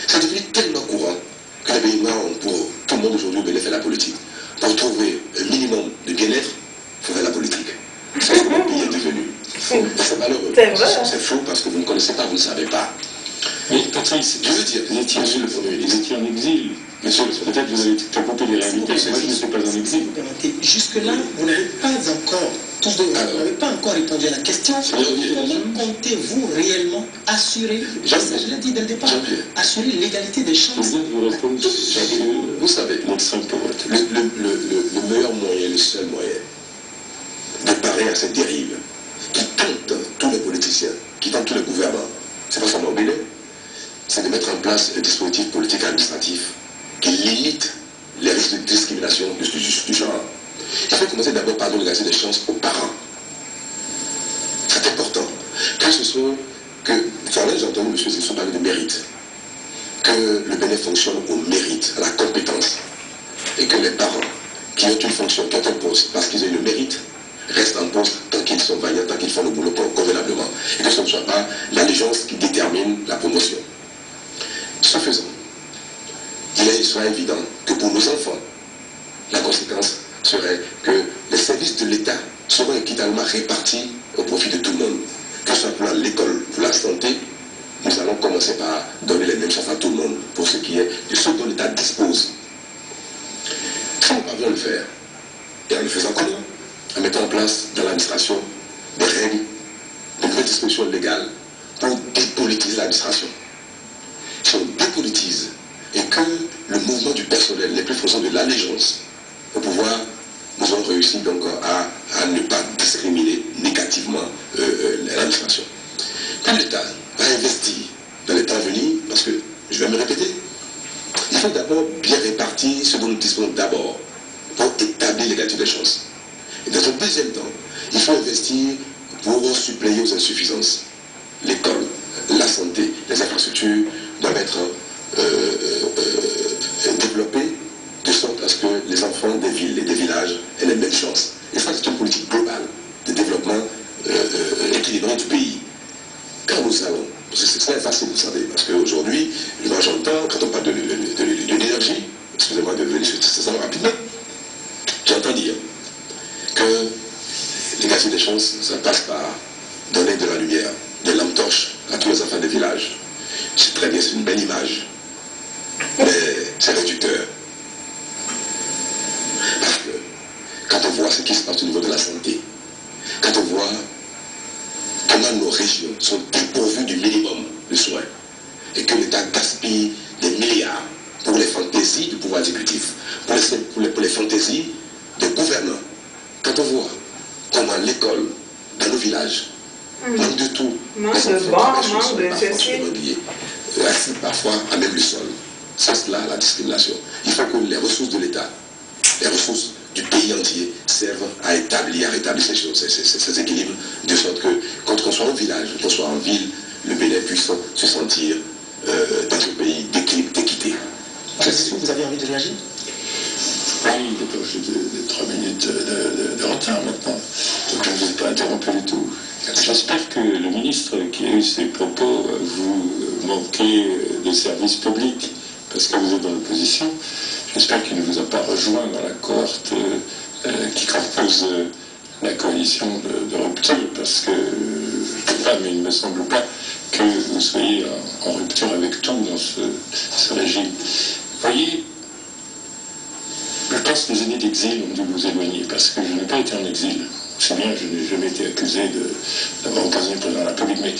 C'est devenu tellement courant que les Béninois ont pour tout le monde aujourd'hui au Bénin fait la politique. Pour trouver un minimum de bien-être, il faut faire la politique. C'est ce que le pays est devenu. C'est malheureux. C'est faux parce que vous ne connaissez pas, vous ne savez pas. Mais Patrice, je veux dire, monsieur le Premier ministre, vous étiez en exil. Monsieur, peut-être vous avez coupé les réalités. Moi, je ne suis pas en exil. Jusque-là, vous n'avez pas encore, tous deux, vous n'avez pas encore répondu à la question. Comment comptez-vous réellement assurer, je l'ai dit dès le départ, assurer l'égalité des chances? Je viens de vous répondre. Vous savez, le meilleur moyen, le seul moyen de parer à cette dérive qui tente tous les politiciens, qui tente tous les gouvernants, c'est pas seulement au Bénin, c'est de mettre en place un dispositif politique et administratif qui limite les risques de discrimination du genre. Il faut commencer d'abord par donner l'égalité des chances aux parents. C'est important. Que ce soit que, j'ai entendu M. Zessou parler de mérite, que le Bénin fonctionne au mérite, à la compétence, et que les parents qui ont une fonction, qui ont un poste, parce qu'ils ont le mérite, restent en poste tant qu'ils sont vaillants, tant qu'ils font le boulot convenablement. Et que ce ne soit pas l'allégeance qui détermine la promotion. Ce faisant, il sera évident que pour nos enfants, la conséquence serait que les services de l'État seront équitablement répartis au profit de tout le monde. Que ce soit pour l'école, pour la santé, nous allons commencer par donner les mêmes chances à tout le monde pour ce qui est de ce dont l'État dispose. Si nous parvenons à le faire, et en le faisant comment? En mettant en place dans l'administration des règles, de nouvelles dispositions légales pour dépolitiser l'administration. si on dépolitise et que le mouvement du personnel n'est plus fonction de l'allégeance au pouvoir, nous avons réussi donc à ne pas discriminer négativement l'administration. Quand l'État va investir dans les temps à venir, parce que, je vais me répéter, il faut d'abord bien répartir ce dont nous disposons d'abord pour établir l'égalité des chances. Et dans un deuxième temps, il faut investir pour suppléer aux insuffisances. L'école, la santé, les infrastructures doivent être développées de sorte à ce que les enfants des villes et des villages aient les mêmes chances. Et ça, c'est une politique globale de développement équilibré du pays. Quand nous savons, c'est très facile, vous savez, parce qu'aujourd'hui, moi j'entends, quand on parle de l'énergie, excusez-moi de venir sur ça rapidement, j'entends dire que l'égalité des chances, ça passe par donner de la lumière, des lampes torches à tous les enfants des villages. C'est très bien, c'est une belle image, mais c'est réducteur. Parce que quand on voit ce qui se passe au niveau de la santé, quand on voit comment nos régions sont dépourvues du minimum de soins et que l'État gaspille des milliards pour les fantaisies du pouvoir exécutif, pour les fantaisies des gouvernants. Quand on voit comment l'école dans nos villages manque de tout, manque de bancs, manque de ceci, assis parfois à même le sol. C'est cela la discrimination. Il faut que les ressources de l'État, les ressources du pays entier servent à établir, ces équilibres, de sorte que quand on soit en village, qu'on soit en ville, le Bénin puisse se sentir dans un pays d'équilibre, d'équité. Vous avez envie de réagir? Oui, d'abord j'ai 3 minutes de retard maintenant, donc je ne vous ai pas interrompu du tout. J'espère que le ministre qui a eu ces propos, vous manquez de service public, parce que vous êtes dans l'opposition. J'espère qu'il ne vous a pas rejoint dans la cohorte qui compose la coalition de rupture, parce que, je ne sais pas, mais il ne me semble pas que vous soyez en rupture avec tout dans ce régime. Vous voyez, je pense que les années d'exil ont dû vous éloigner, parce que je n'ai pas été en exil. C'est bien, je n'ai jamais été accusé d'avoir empoisonné le président de la République, mais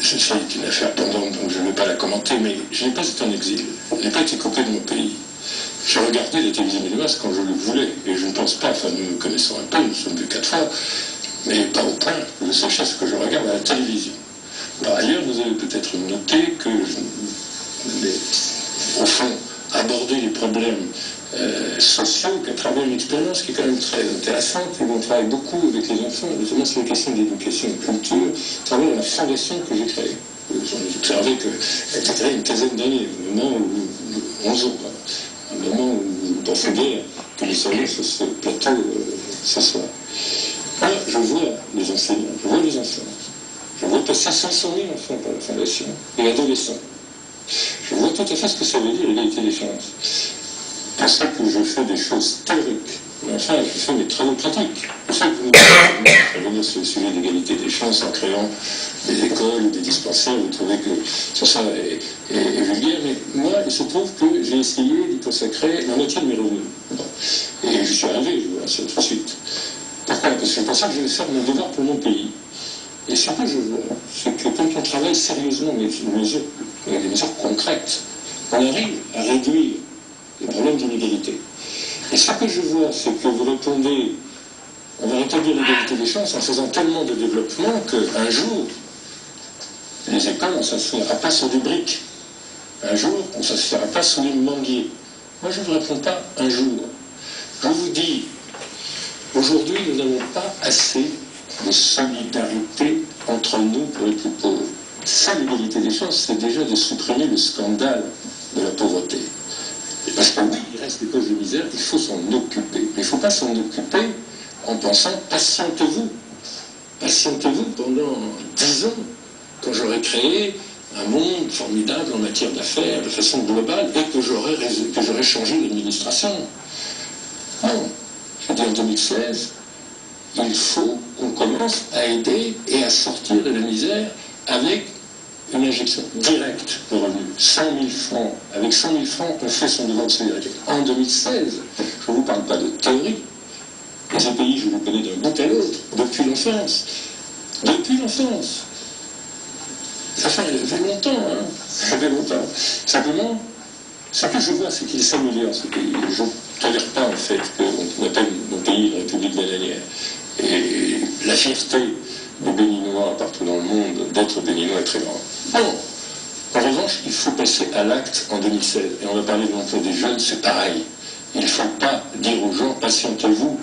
c'est une affaire pendante, donc je ne vais pas la commenter, mais je n'ai pas été en exil. Je n'ai pas été coupé de mon pays. J'ai regardé la télévision méditerranéenne quand je le voulais, et je ne pense pas, enfin nous nous connaissons un peu, nous sommes vus 4 fois, mais pas au point que vous sachiez ce que je regarde à la télévision. Par ailleurs, vous avez peut-être noté que au fond, aborder les problèmes sociaux qu'à travers une expérience qui est quand même très intéressante, et on travaille beaucoup avec les enfants, notamment sur les questions d'éducation et de culture, à travers la fondation que j'ai créée. J'en ai observé qu'elle a été créée une quinzaine d'années, au moment où 11 ans, au moment où vous pensez bien que nous sommes sur ce plateau ce soir. Moi, je vois les enseignants, je vois les enfants. Je vois passer 500 000 enfants par la fondation, et adolescents. Je vois tout à fait ce que ça veut dire, l'égalité des chances. C'est ça que je fais des choses théoriques. Mais enfin, je fais mes travaux pratiques. C'est ça que vous nous venir sur le sujet d'égalité des chances en créant des écoles ou des dispensaires. Vous trouvez que tout ça est vulgaire. Mais moi, il se trouve que j'ai essayé d'y consacrer la moitié de mes revenus. Bon. Et je suis arrivé, je vous rassure tout de suite. Pourquoi? Parce que je pensais que je vais faire mon devoir pour mon pays. Et ce que je vois, c'est que quand on travaille sérieusement avec des mesures concrètes, on arrive à réduire les problèmes d'inégalité. Et ce que je vois, c'est que vous répondez, on va rétablir l'égalité des chances en faisant tellement de développement qu'un jour, les écoles, on ne s'asseyera pas sur des briques. Un jour, on ne s'asseyra pas sous les manguiers. Moi, je ne vous réponds pas un jour. Je vous dis, aujourd'hui, nous n'avons pas assez de solidarité entre nous pour les plus pauvres. Ça, l'égalité des chances, c'est déjà de supprimer le scandale de la pauvreté. Parce que oui, il reste des poches de misère, il faut s'en occuper. Mais il ne faut pas s'en occuper en pensant patientez-vous. Patientez-vous pendant 10 ans, quand j'aurai créé un monde formidable en matière d'affaires, de façon globale, et que j'aurai changé l'administration. Non, je dis en 2016, il faut qu'on commence à aider et à sortir de la misère avec une injection directe de revenus. 100 000 francs. Avec 100 000 francs, on fait son devoir de solidarité. En 2016, je ne vous parle pas de théorie. Les pays, je vous connais d'un bout à l'autre, depuis l'enfance. Depuis l'enfance. Ça fait longtemps, hein. Ça fait longtemps. Simplement, ce que je vois, c'est qu'il s'améliore ce pays. Je ne tolère pas, en fait, qu'on appelle mon pays une république bananière. Et la fierté des Béninois partout dans le monde d'être Béninois est très grande. Bon. En revanche, il faut passer à l'acte en 2016. Et on va parler de l'emploi des jeunes, c'est pareil. Il ne faut pas dire aux gens, patientez-vous,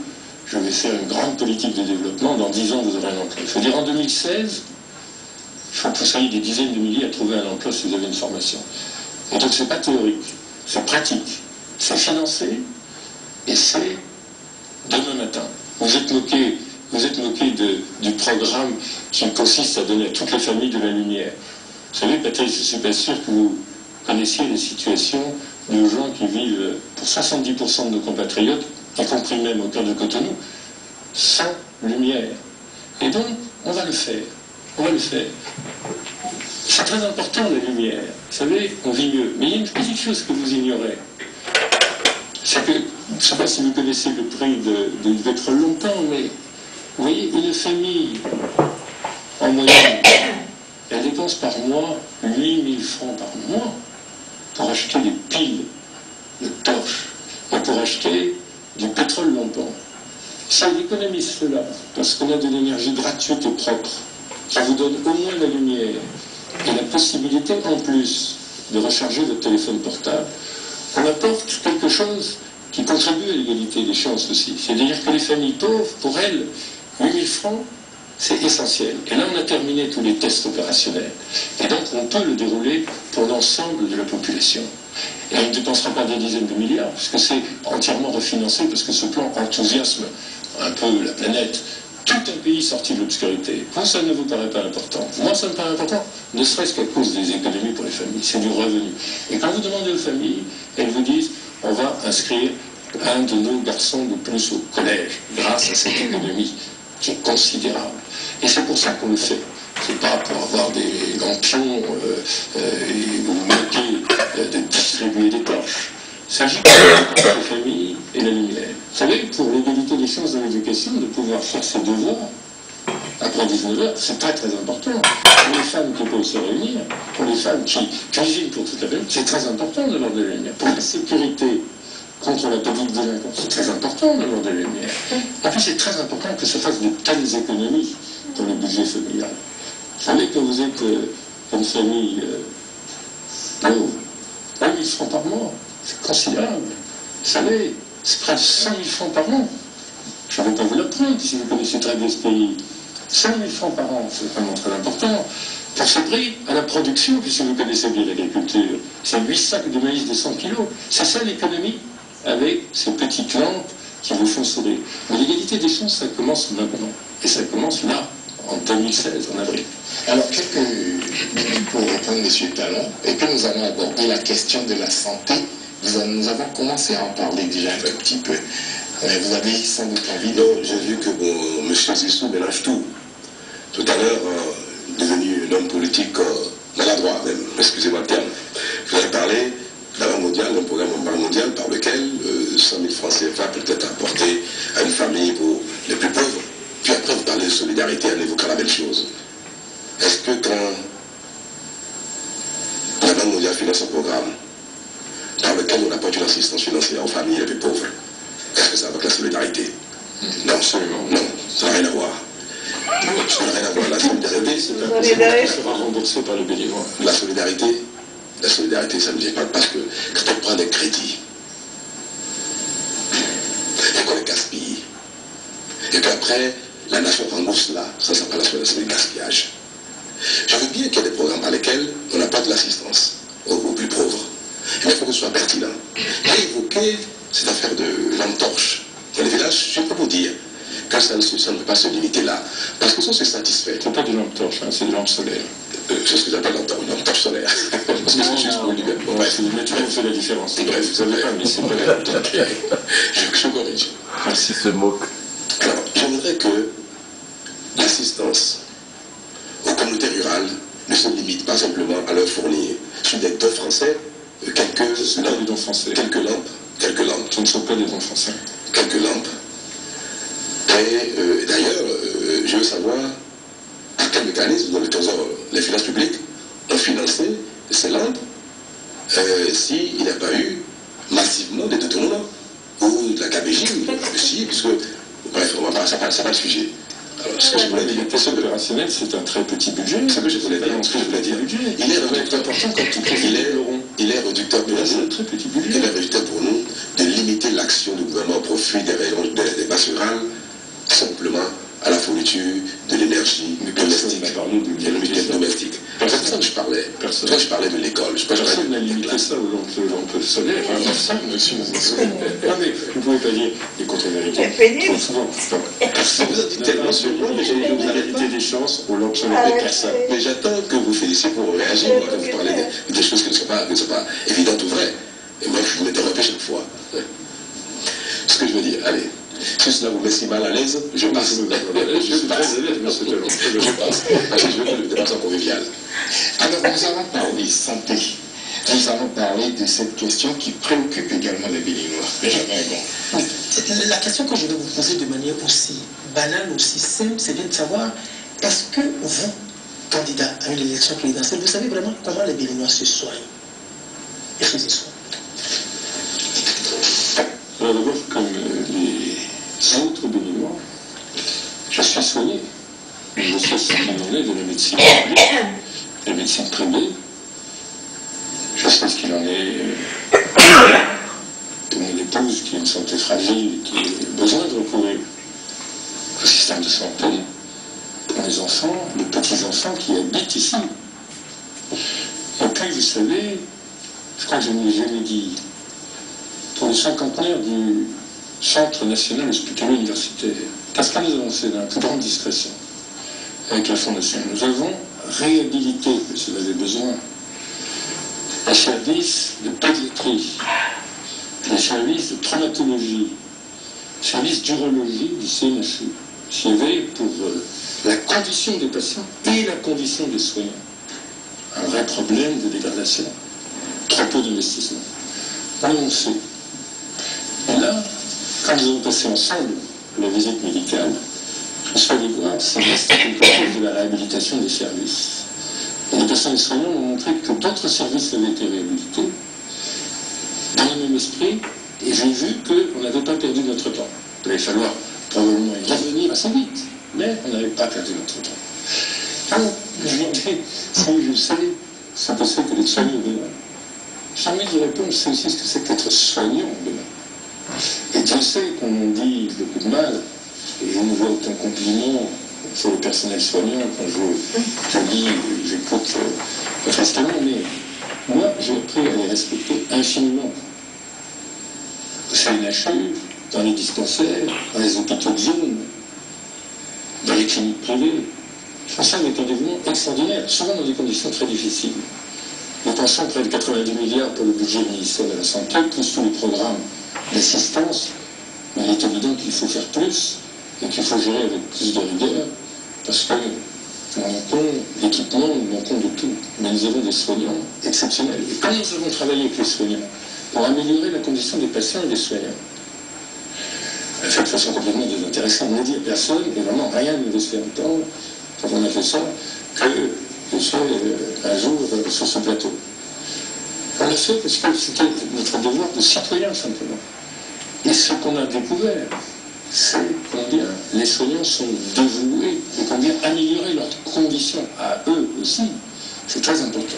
je vais faire une grande politique de développement, dans 10 ans vous aurez un emploi. Il faut dire en 2016, il faut que vous soyez des dizaines de milliers à trouver un emploi si vous avez une formation. Et donc c'est pas théorique, c'est pratique, c'est financé, et c'est demain matin. Vous êtes moqué du programme qui consiste à donner à toutes les familles de la lumière. Vous savez, Patrice, je ne suis pas sûr que vous connaissiez les situations de gens qui vivent, pour 70% de nos compatriotes, y compris même au cœur de Cotonou, sans lumière. Et donc, on va le faire. On va le faire. C'est très important, la lumière. Vous savez, on vit mieux. Mais il y a une petite chose que vous ignorez. C'est que, je ne sais pas si vous connaissez le prix de d'être longtemps, mais vous voyez, une famille, en moyenne, elle dépense par mois 8 000 francs par mois pour acheter des piles de torches et pour acheter du pétrole longtemps. Si on économise cela, parce qu'on a de l'énergie gratuite et propre, qui vous donne au moins la lumière et la possibilité en plus de recharger votre téléphone portable, on apporte quelque chose qui contribue à l'égalité des chances aussi. C'est-à-dire que les familles pauvres, pour elles, 8 000 francs, c'est essentiel. Et là, on a terminé tous les tests opérationnels. Et donc, on peut le dérouler pour l'ensemble de la population. Et on ne dépensera pas des dizaines de milliards, puisque c'est entièrement refinancé, parce que ce plan enthousiasme un peu la planète. Tout un pays sorti de l'obscurité. Vous, ça ne vous paraît pas important. Moi, ça me paraît important, ne serait-ce qu'à cause des économies pour les familles. C'est du revenu. Et quand vous demandez aux familles, elles vous disent, on va inscrire un de nos garçons de plus au collège, grâce à cette économie qui est considérable. Et c'est pour ça qu'on le fait. C'est pas pour avoir des lampions et vous moquer de distribuer des torches. Il s'agit de la famille et la lumière. Vous savez, pour l'égalité des chances dans l'éducation, de pouvoir faire ses devoirs après 19 heures, c'est très très important. Pour les femmes qui peuvent se réunir, pour les femmes qui cuisinent pour toute la famille, c'est très important d'avoir de la lumière. Pour la sécurité contre la petite délinquance, c'est très important d'avoir de la lumière. En plus, c'est très important que se fassent de telles économies dans le budget familial. Vous savez que vous êtes une famille pauvre, 1 000 francs par mois, c'est considérable. Vous savez, c'est près de 100 000 francs par an. Je ne vais pas vous l'apprendre si vous connaissez très bien ce pays. 100 000 francs par an, c'est vraiment très important. Pour ce prix, à la production, puisque vous connaissez bien l'agriculture, c'est 8 sacs de maïs de 100 kilos. C'est ça l'économie, avec ces petites lampes qui vous font sourire. Mais l'égalité des chances, ça commence maintenant. Et ça commence là, en 2016, en avril. Alors, quelques minutes pour répondre, M. Talon, et puis nous allons aborder la question de la santé. Nous avons commencé à en parler déjà un tout petit peu. Vous avez sans doute envie de... Non, j'ai vu que bon, M. Zissou mélange tout. Tout à l'heure, devenu un homme politique maladroit même, excusez-moi le terme. Vous avez parlé d'un mondial, d'un programme mondial par lequel 100 000 francs CFA peut être apporté à une famille pour les plus pauvres. Puis après, vous parlez de solidarité en évoquant la même chose. Est-ce que quand la Banque mondiale finance un programme par lequel on apporte une assistance financière aux familles les plus pauvres, est-ce que ça va avec la solidarité? Non, absolument. Non, ça n'a rien à voir. Ça n'a rien à voir. La solidarité, c'est un concept qui sera remboursé par le Béninois. La solidarité, ça ne vient pas parce que quand on prend des crédits et qu'on les gaspille, et qu'après, la nation rembourse là, ça s'appelle le gaspillage. Je veux bien qu'il y ait des programmes par lesquels on n'a pas de l'assistance aux plus pauvres. Mais il faut que ce soit pertinent. J'ai évoqué cette affaire de lampe torche dans les villages. Je peux vous dire que ça ne peut pas se limiter là. Parce que ça, c'est satisfait. C'est pas des lampes torches, hein, c'est des lampes solaires. C'est ce que j'appelle lampe torche solaire. Parce que c'est juste pour lui-même. Bon, bref. Mais tout le monde fait la différence. Bref, vous savez pas, mais c'est pas la lampe. Je corrige. Merci, se moque. Alors, je voudrais que l'assistance aux communautés rurales ne se limite pas simplement à leur fournir, sous des dons français, quelques lampes. Ce ne sont pas des dons français. Quelques lampes. Et d'ailleurs, je veux savoir à quel mécanisme dans les finances publiques excellente s'il n'y a pas eu massivement des détournements ou de la KBJ aussi, puisque, bref, ça n'est pas le sujet. Alors, ce que je voulais dire, le test opérationnel, c'est un très petit budget. Ce que je voulais dire, il est réducteur important quand il est réducteur pour nous. C'est un très petit budget. Il est réducteur pour nous de limiter l'action du gouvernement au profit des rayons des masses rurales, simplement à la fourniture de l'énergie domestique et le domestique. C'est pour ça que je parlais. Toi, je parlais de l'école. Personne n'a limité ça aux lampes solaires. Monsieur, vous ne pouvez pas dire des contre-vérités. Trop souvent. Vous en dites tellement sur moi, mais j'ai limité des chances aux lampes solaires de personne. Mais j'attends que vous félicitiez pour réagir quand vous parlez des choses qui ne sont pas évidentes ou vraies. Et moi, vous m'interrompez chaque fois. Ce que je veux dire, allez. Si cela vous met si mal à l'aise, je passe. Je suis très à l'aise, monsieur Talon. Je passe. Parce que je veux que le débat soit convivial. Alors, nous allons parler santé. Nous allons parler de cette question qui préoccupe également les Béninois. La question que je vais vous poser de manière aussi banale, aussi simple, c'est bien de savoir, est-ce que vous, candidat à une élection présidentielle, vous savez vraiment comment les Béninois se soignent? Est-ce qu'ils se soignent? Alors d'abord, comme les autres Béninois, je suis soigné. Je sais ce qu'il en est de la médecine publique, de la médecine privée. Je sais ce qu'il en est de mon épouse qui a une santé fragile et qui a besoin de recourir au système de santé. Pour les enfants, les petits-enfants qui habitent ici. Et puis, vous savez, je crois que je ne l'ai jamais dit, pour le cinquantenaire du Centre national hospitalier universitaire, parce que nous avons fait dans la plus grande discrétion avec la Fondation, nous avons réhabilité, parce qu'il avait besoin, les services de pédiatrie, les services de traumatologie, les services d'urologie du CNHU, qui avait pour la condition des patients et la condition des soignants. Un vrai problème de dégradation, trop peu d'investissement. On sait. Et là, quand nous avons passé ensemble la visite médicale, je suis allé voir, ça reste quelque chose de la réhabilitation des services. Et les personnes soignants m'ont montré que d'autres services avaient été réhabilités, dans le même esprit, et j'ai vu qu'on n'avait pas perdu notre temps. Il allait falloir probablement y revenir assez vite, mais on n'avait pas perdu notre temps. Alors, je lui ai dit, si je savais ce que c'est que d'être soigné au Bénin. Jamais de réponse, c'est aussi ce que c'est qu'être soignant au Bénin. Et Dieu sait qu'on en dit beaucoup de mal, et je ne vois aucun compliment sur le personnel soignant quand je lis, j'écoute le testament, mais moi, j'ai appris à les respecter infiniment. Au CNHU, dans les dispensaires, dans les hôpitaux de zone, dans les cliniques privées. Je pense avec un développement extraordinaire, souvent dans des conditions très difficiles. Nous pensons près de 90 milliards pour le budget ministériel de la Santé, plus tous les programmes d'assistance. Mais il est évident qu'il faut faire plus et qu'il faut gérer avec plus de rigueur parce que nous manquons d'équipement, nous manquons de tout. Mais nous avons des soignants exceptionnels. Et quand nous avons travaillé avec les soignants pour améliorer la condition des patients et des soignants, fait de façon complètement désintéressante, on ne dit à personne, et vraiment rien ne nous fait entendre, quand on a fait ça, que je suis un jour sur ce plateau. On l'a fait parce que c'était notre devoir de citoyen, simplement. Et ce qu'on a découvert, c'est combien les soignants sont dévoués et combien améliorer leurs conditions à eux aussi. C'est très important.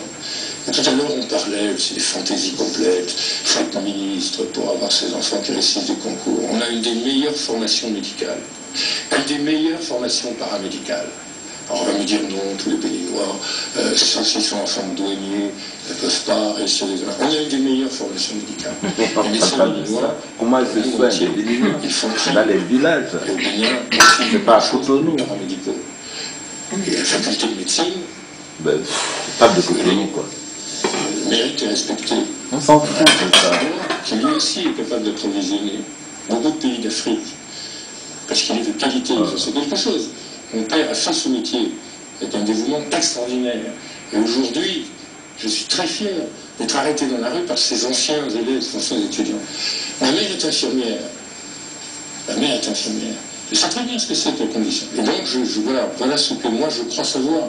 Et tout à l'heure, on parlait aussi des fantaisies complètes. Il faut être ministre pour avoir ses enfants qui réussissent des concours. On a une des meilleures formations médicales, une des meilleures formations paramédicales. Alors on va me dire non, tous les Béninois, s'ils sont enfants de douaniers, ne peuvent pas réussir les enfants. On a une des meilleures formations médicales. Les médecins béninois, comment ils se soignent les Béninois? Ils font dans les villages. Et au Bénin, c'est pas à Cotonou. Paramédicaux. Et la faculté de médecine, ben, pas de Cotonou, quoi. Mérite et respecté. On s'en fout de ça. Qui lui aussi est capable d'approvisionner beaucoup de pays d'Afrique. Parce qu'il est de qualité, c'est quelque chose. Mon père a fait ce métier avec un dévouement extraordinaire. Et aujourd'hui, je suis très fier d'être arrêté dans la rue par ces anciens élèves, ces anciens étudiants. Ma mère est infirmière. Ma mère est infirmière. Je sais très bien ce que c'est que la condition. Et donc, voilà ce que moi je crois savoir.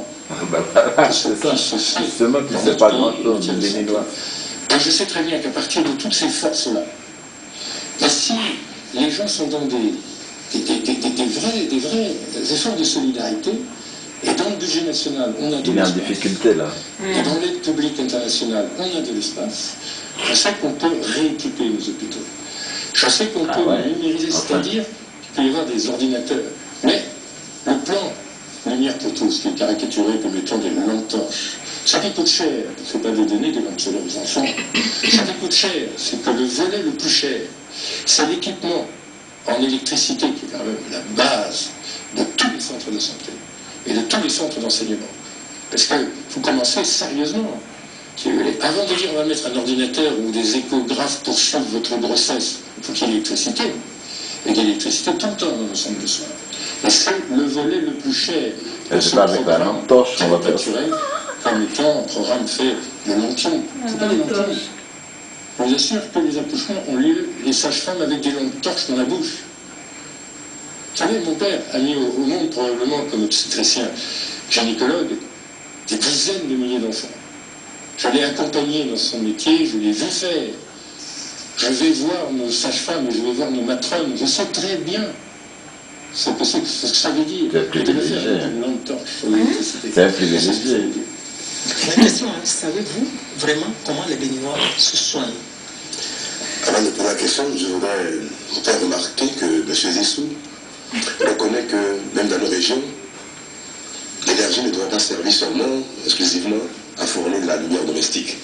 C'est ça. Justement, tu ne sais pas grand-chose, les Béninois. Et je sais très bien qu'à partir de toutes ces forces-là, et si les gens sont dans des vrais efforts de solidarité, et dans le budget national, on a de Il est en l'espace. difficulté là. Et dans l'aide publique internationale, on a de l'espace. Je sais qu'on peut rééquiper nos hôpitaux. Je sais qu'on peut numériser, c'est-à-dire qu'il peut y avoir des ordinateurs. Mais le plan Lumière pour tous, qui est caricaturé comme étant des lampes torches, ça qui coûte cher, il ne faut pas les donner des lampes solaires aux enfants, ça qui coûte cher, c'est que le volet le plus cher, c'est l'équipement en électricité, qui est quand même la base de tous les centres de santé et de tous les centres d'enseignement. Parce qu'il faut commencer sérieusement. Avant de dire on va mettre un ordinateur ou des échographes pour suivre votre grossesse, il faut qu'il y ait l'électricité. Et qu'il y ait l'électricité tout le temps dans nos centres de soins. Et c'est le volet le plus cher. C'est pas avec la lampe torche qu'on va faire ça. Comme étant un programme fait de lampions. C'est pas des lampions. Je vous assure que les accouchements ont lieu, les sages-femmes avec des lampes torches dans la bouche. Vous savez, mon père a mis au monde, probablement comme obstétricien, gynécologue, des dizaines de milliers d'enfants. Je l'ai accompagné dans son métier, je l'ai vu faire. Je vais voir nos sages-femmes, je vais voir nos matrones, je sais très bien ce que ça veut dire. C'est un privilégié. C'est un privilégié. La question, savez-vous vraiment comment les Béninois se soignent? Avant de poser la question, je voudrais faire remarquer que M. Zissou reconnaît que même dans nos régions, l'énergie ne doit pas servir seulement, exclusivement, à fournir de la lumière domestique,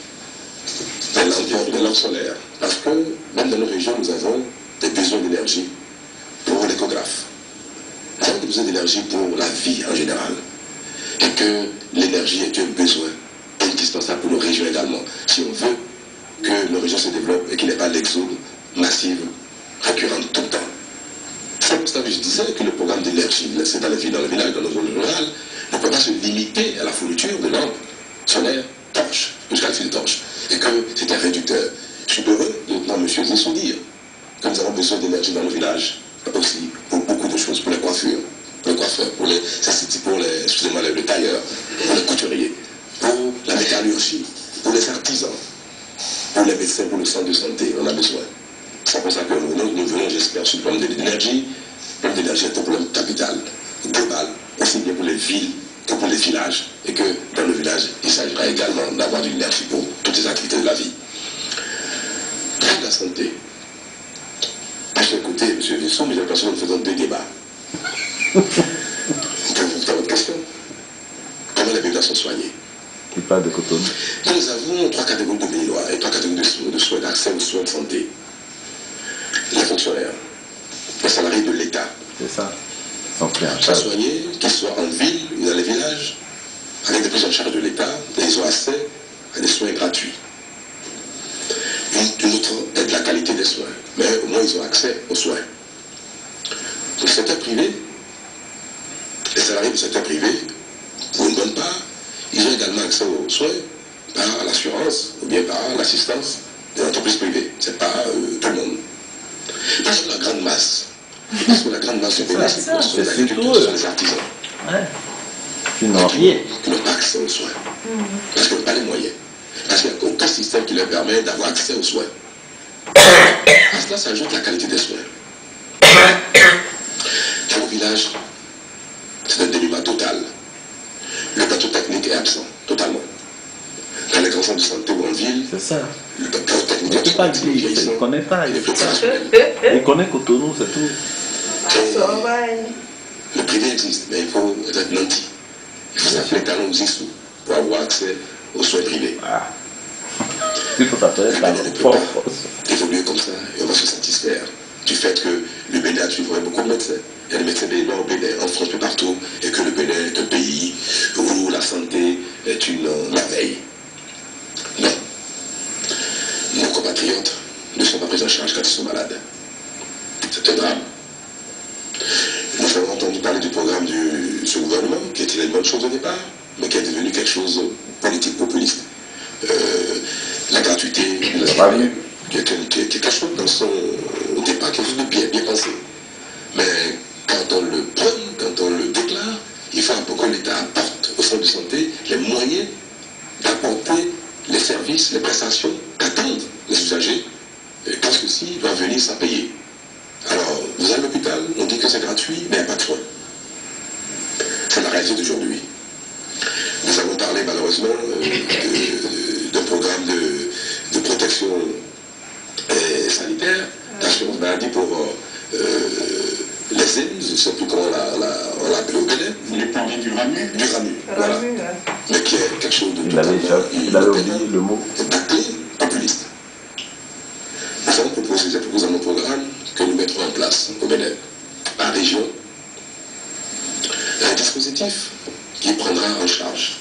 de lampes solaires. Parce que même dans nos régions, nous avons des besoins d'énergie pour l'échographe. Nous avons des besoins d'énergie pour la vie en général. Et que l'énergie est un besoin indispensable pour nos régions également. Si on veut que nos régions se développent et qu'il n'y ait pas l'exode massive, récurrente tout le temps. C'est pour ça que je disais que le programme d'énergie, c'est dans les villes, dans le village, dans nos zones rurales, ne peut pas se limiter à la fourniture de lampes solaires, torches, jusqu'à le fil torche. Et que c'était réducteur. Je suis heureux d'entendre M. Zissou dire que nous avons besoin d'énergie dans nos villages, aussi pour beaucoup de choses, pour les coiffures, pour les coiffeurs, pour les tailleurs, pour les couturiers, pour la métallurgie, pour les artisans, pour les médecins, pour le centre de santé, on a besoin. C'est pour ça que nous venons, j'espère, sur le problème de l'énergie. Le problème de l'énergie est un problème capital, global, aussi bien pour les villes que pour les villages. Et que dans le village, il s'agira également d'avoir de l'énergie pour toutes les activités de la vie. Pour la santé. J'ai écouté M. Zissou, mais j'ai l'impression que nous faisons deux débats. Vous pouvez vous faire votre question. Comment les Béninois sont soignés? Qui parle de Cotonou. Nous avons trois catégories de Béninois et trois catégories de soins, d'accès aux soins de santé. Les fonctionnaires, les salariés de l'État. C'est ça. Ils sont pris en Sont charge. soignés, qu'ils soient en ville ou dans les villages, avec des prises en charge de l'État, et ils ont accès à des soins gratuits. Une autre est de la qualité des soins, mais au moins ils ont accès aux soins. Pour le secteur privé, les salariés du secteur privé, pour une bonne part, ils ont également accès aux soins par l'assurance ou bien par l'assistance des entreprises privées. Ce n'est pas tout le monde. Parce que la grande masse, parce que la grande masse de Bénin, c'est surtout les artisans. Ouais. Qui n'ont rien. Qui n'ont pas accès aux soins. Parce qu'ils n'ont pas les moyens. Parce qu'il n'y a aucun système qui leur permet d'avoir accès aux soins. À cela s'ajoute la qualité des soins. Dans le village, c'est un dénuement total. Le plateau technique est absent, totalement. Dans les grands centres de santé ou en ville, C'est ça. le plateau technique Il ne est peut pas absent. dire. Il ne connaît pas. Il est Il opérationnel. connaît Cotonou, c'est tout. Le privé existe, mais il faut être nanti. Il faut s'appeler talon Zissou pour avoir accès aux soins privés. Ah. Il faut t'appeler par fort. Évoluer comme ça, et on va se satisfaire du fait que le Bénin a toujours beaucoup de médecins. Il y a des médecins béninois au Bénin, en France, peu partout, et que le Bénin est un pays où la santé est une merveille. Non. Nos compatriotes ne sont pas pris en charge quand ils sont malades. C'est un drame. Nous avons entendu parler du programme de ce gouvernement, qui était une bonne chose au départ, mais qui est devenu quelque chose de politique populiste. La gratuité, qui est quelque chose dans son départ, quelque chose de bien pensé. Mais quand il faut que l'État apporte au centre de santé les moyens d'apporter les services, les prestations qu'attendent les usagers quand ceux-ci doivent venir sans payer. Alors, vous allez à l'hôpital, on dit que c'est gratuit, mais il n'y a pas de soins. C'est la réalité d'aujourd'hui. Nous avons parlé malheureusement d'un programme de protection sanitaire, d'assurance maladie pour les ZEN, je ne sais plus comment on l'a appelé au Bénin. Vous voulez parler du RAMU? Du RAMU, voilà. Mais qui est quelque chose de Il avait oublié le mot. bâclé, populiste. Nous avons proposé dans nos programmes que nous mettrons en place au Bénin, par région, un dispositif qui prendra en charge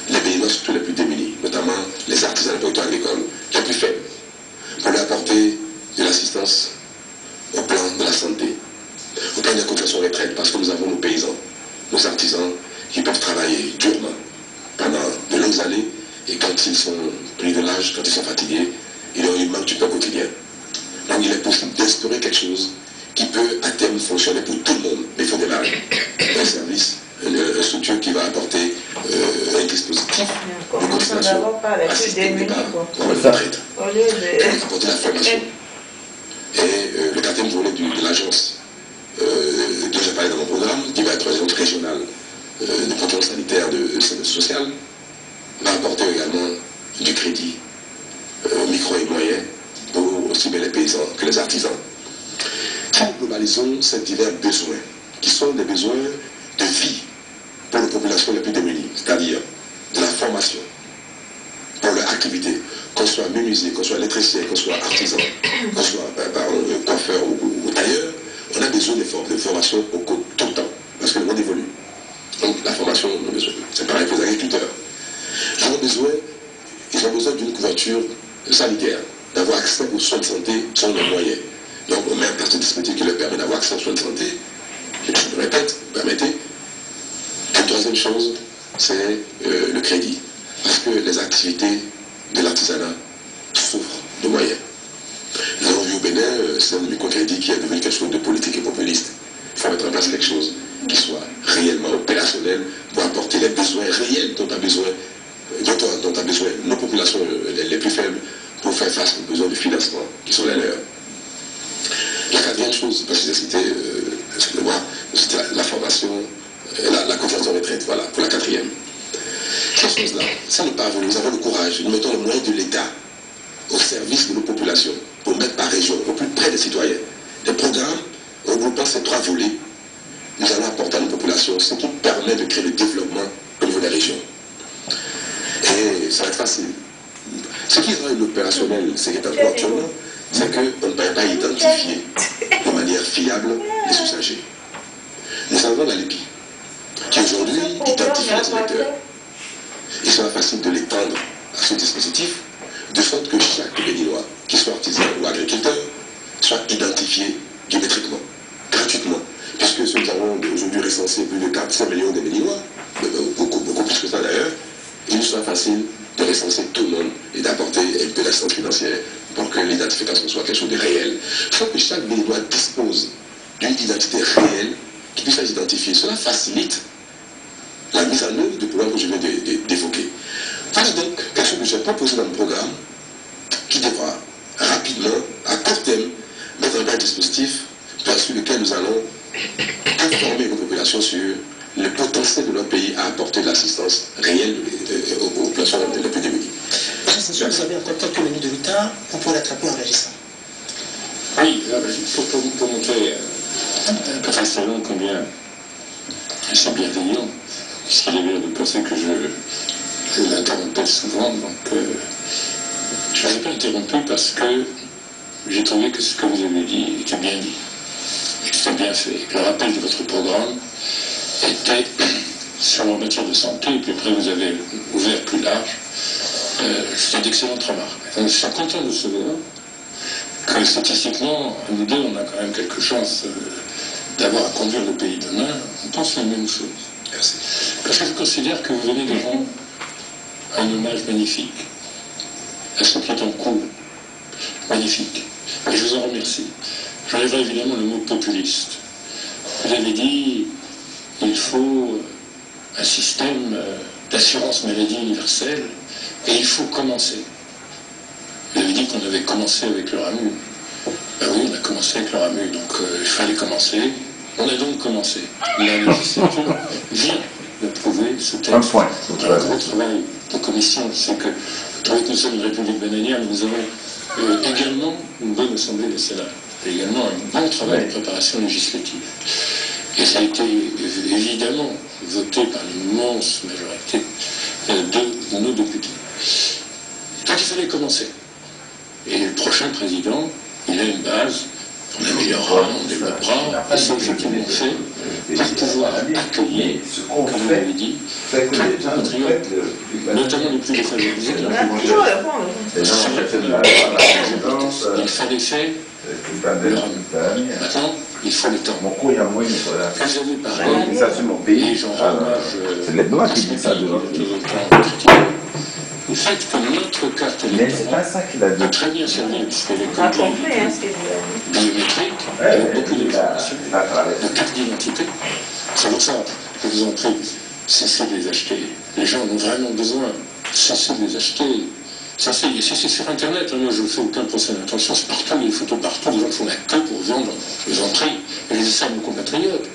les Béninois, surtout les plus démunis, notamment les artisans et les producteurs agricoles, les plus faibles, pour leur apporter de l'assistance au plan de la santé, au plan de la cotisation retraite, parce que nous avons nos paysans, nos artisans qui peuvent travailler durement pendant de longues années, et quand ils sont pris de l'âge, quand ils sont fatigués, il manque du pain quotidien. Donc il est possible d'instaurer quelque chose qui peut à terme fonctionner pour tout le monde, mais il faut démarrer un service, une structure qui va apporter un dispositif de cotisation à ce départ pour la retraite, apporter la formation. Et le quatrième volet de l'agence dont j'ai parlé dans mon programme, qui va être l'agence régionale de protection sanitaire de services sociaux, va apporter également du crédit micro et moyen pour aussi bien les paysans que les artisans. Si nous globalisons ces divers besoins, qui sont des besoins de vie pour les populations les plus démunies, c'est-à-dire de la formation, pour leur activité, qu'on soit menuisier, qu'on soit électricien, qu'on soit artisan, qu'on soit coiffeur ou tailleur, on a besoin de formation tout le temps, parce que le monde évolue. Donc la formation, on a besoin. C'est pareil pour les agriculteurs. Ils ont besoin d'une couverture sanitaire, d'avoir accès aux soins de santé sans les moyens. Donc on met en place un dispositif qui leur permet d'avoir accès aux soins de santé. Je le répète, permettez. La troisième chose, c'est le crédit. Parce que les activités de l'artisanat souffrent de moyens. Nous avons vu au Bénin, c'est un microcrédit qui est devenu quelque chose de politique et populiste. Il faut mettre en place quelque chose qui soit réellement opérationnel pour apporter les besoins réels dont a besoin nos populations les plus faibles pour faire face aux besoins de financement qui sont les leurs. La quatrième chose, parce que j'ai cité, c'était la formation, la cotisation retraite, voilà, pour la quatrième. Ces choses-là, ça nous parvient, nous avons le courage, nous mettons les moyens de l'État au service de nos populations, pour mettre par région, au plus près des citoyens. Des programmes regroupant ces trois volets, nous allons apporter à nos populations ce qui permet de créer le développement au niveau des régions. Et ça va être facile. Ce qui rend opérationnel, ce qui est actuellement, c'est qu'on ne peut pas identifier de manière fiable les usagers. Nous avons la LEPI, qui aujourd'hui identifie les électeurs. Il sera facile de l'étendre à ce dispositif, de sorte que chaque Béninois, qu'il soit artisan ou agriculteur, soit identifié biométriquement, gratuitement. Puisque nous avons aujourd'hui recensé plus de 400 millions de Béninois, beaucoup plus que ça d'ailleurs, il nous sera facile de recenser tout le monde et d'apporter un peu d'assistance financière pour que l'identification soit quelque chose de réel. Sauf que chaque Béninois dispose d'une identité réelle qui puisse être identifiée. Cela facilite la mise en œuvre du programme que je viens d'évoquer. Voilà donc quelque chose que j'ai proposé dans le programme qui devra rapidement, à court terme, mettre en place un dispositif sur lequel nous allons informer nos populations sur le potentiel de notre pays à apporter de l'assistance réelle aux populations les plus démunies. C'est sûr, vous avez encore quelques minutes de retard, on peut l'attraper en réagissant. Oui, pour montrer Patrick Talon combien ils sont bienveillants, puisqu'il est bien de penser que je l'interrompais souvent, donc je ne l'ai pas interrompu parce que j'ai trouvé que ce que vous avez dit était bien dit, et c'était bien fait. Le rappel de votre programme était sur la matière de santé, et puis après vous avez ouvert plus large. C'est d'excellentes remarques. Donc, je suis content de savoir que statistiquement, nous deux, on a quand même quelque chance d'avoir à conduire le pays demain. On pense la même chose. Merci. Parce que je considère que vous venez de rendre un hommage magnifique à ce qui est en cours. Magnifique. Et je vous en remercie. J'enlèverai évidemment le mot populiste. Vous avez dit il faut un système d'assurance maladie universelle, et il faut commencer. Vous avez dit qu'on avait commencé avec le RAMU. Ben oui, on a commencé avec le RAMU, donc il fallait commencer. On a donc commencé. La législature vient d'approuver ce texte. Un point. Un gros travail de commission, c'est que, trouvez que nous sommes une république bananière, nous avons également une bonne assemblée nationale, et également un bon travail de préparation législative. Et ça a été évidemment voté par l'immense majorité de nos députés. Donc il fallait commencer. Et le prochain président, il a une base, on améliorera, on développera, et c'est effectivement fait pour pouvoir accueillir, comme vous l'avez dit, tous les compatriotes, notamment les plus défavorisés de la République. Il fallait faire le RAMU. Maintenant, il faut le temps. Vous avez parlé, et j'en rends hommage au fait que notre carte électorale a très bien servi, puisqu'elle est biométrique, avec beaucoup d'informations, de carte d'identité. C'est pour ça que je vous en prie, cessez de les acheter. Les gens en ont vraiment besoin. Cessez de les acheter. Et si c'est sur Internet, hein, moi je ne fais aucun procès d'intention, c'est partout, il y a des photos partout, les gens font la queue pour vendre, je vous en prie. Et je dis ça à nos compatriotes.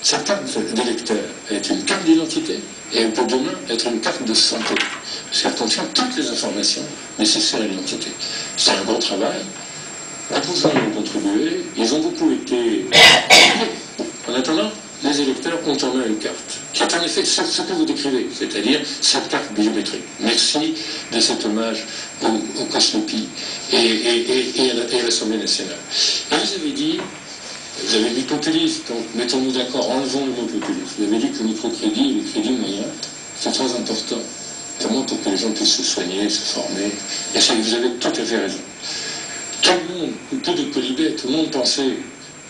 Cette carte d'électeur est une carte d'identité et elle peut demain être une carte de santé. Parce qu'elle contient toutes les informations nécessaires à l'identité. C'est un bon travail. Beaucoup de gens y ont contribué. Ils ont beaucoup été... En attendant, les électeurs ont en main une carte, qui est en effet ce que vous décrivez, c'est-à-dire cette carte biométrique. Merci de cet hommage au COSLOPI et à l'Assemblée nationale. Et vous avez dit... Vous avez dit populiste, donc mettons-nous d'accord, enlevons le mot populiste. Vous avez dit que le microcrédit et le crédit moyen, c'est très important, notamment pour que les gens puissent se soigner, se former. Et ça, vous avez tout à fait raison. Tout le monde, un peu de colibet, tout le monde pensait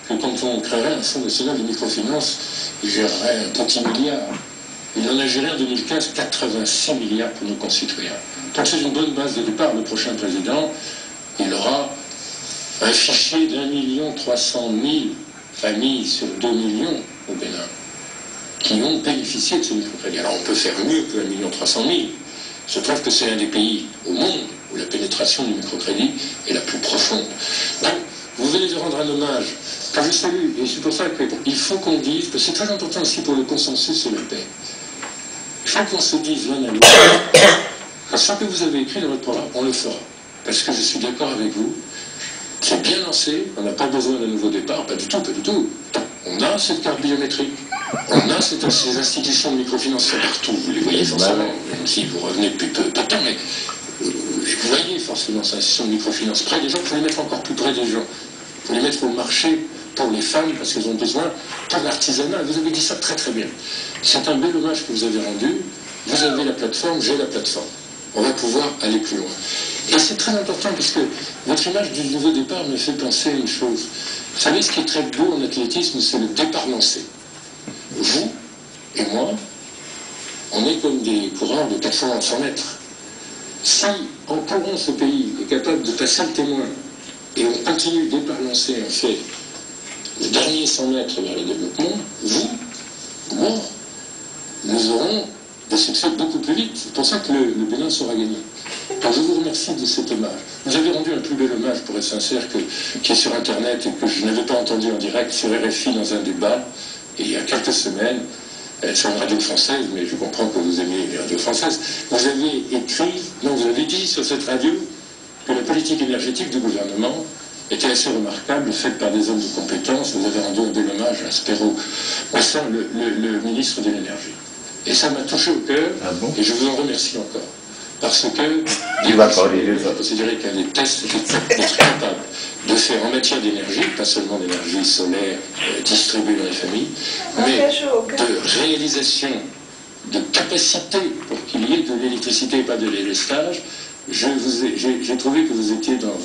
que quand on créerait un fonds national de microfinance, il gérerait un petit milliard. Il en a géré en 2015 86 milliards pour nos concitoyens. Donc c'est une bonne base de départ. Le prochain président, il aura un fichier d'1 300 000 familles sur 2 millions au Bénin qui ont bénéficié de ce microcrédit. Alors on peut faire mieux que 1 300 000. Je trouve que c'est un des pays au monde où la pénétration du microcrédit est la plus profonde. Donc, vous venez de rendre un hommage que je salue, et c'est pour ça qu'il faut qu'on dise, parce que c'est très important aussi pour le consensus et la paix. Il faut qu'on se dise l'un à l'autre. Ce que vous avez écrit dans votre programme, on le fera. Parce que je suis d'accord avec vous. C'est bien lancé, on n'a pas besoin d'un nouveau départ, pas du tout, pas du tout. On a cette carte biométrique, on a ces institutions de microfinance partout, vous les voyez forcément, même si vous revenez depuis peu de temps, mais vous voyez forcément ces institutions de microfinance près des gens, il faut les mettre encore plus près des gens. Il faut les mettre au marché pour les femmes, parce qu'elles ont besoin, pour l'artisanat. Vous avez dit ça très très bien. C'est un bel hommage que vous avez rendu, vous avez la plateforme, j'ai la plateforme. On va pouvoir aller plus loin. Et c'est très important parce que votre image du nouveau départ me fait penser à une chose. Vous savez, ce qui est très beau en athlétisme, c'est le départ lancé. Vous et moi, on est comme des coureurs de 400 mètres. Si, en courant, ce pays est capable de passer le témoin et on continue départ lancé, on fait le dernier 100 mètres vers le développement, vous, moi, nous aurons des succès beaucoup plus vite. C'est pour ça que le Bénin sera gagné. Donc je vous remercie de cet hommage. Vous avez rendu un plus bel hommage, pour être sincère, qui est sur Internet et que je n'avais pas entendu en direct sur RFI dans un débat, et il y a quelques semaines, sur une radio française, mais je comprends que vous aimez les radios françaises. Vous avez écrit, non, vous avez dit sur cette radio que la politique énergétique du gouvernement était assez remarquable, faite par des hommes de compétence. Vous avez rendu un bel hommage à Spero Massin, le ministre de l'énergie. Et ça m'a touché au cœur, et je vous en remercie encore. Parce que, je considérais qu'il y a des tests d'être capable de faire en matière d'énergie, pas seulement d'énergie solaire distribuée dans les familles, mais de réalisation, de capacité pour qu'il y ait de l'électricité et pas de délestage. J'ai trouvé que vous étiez dans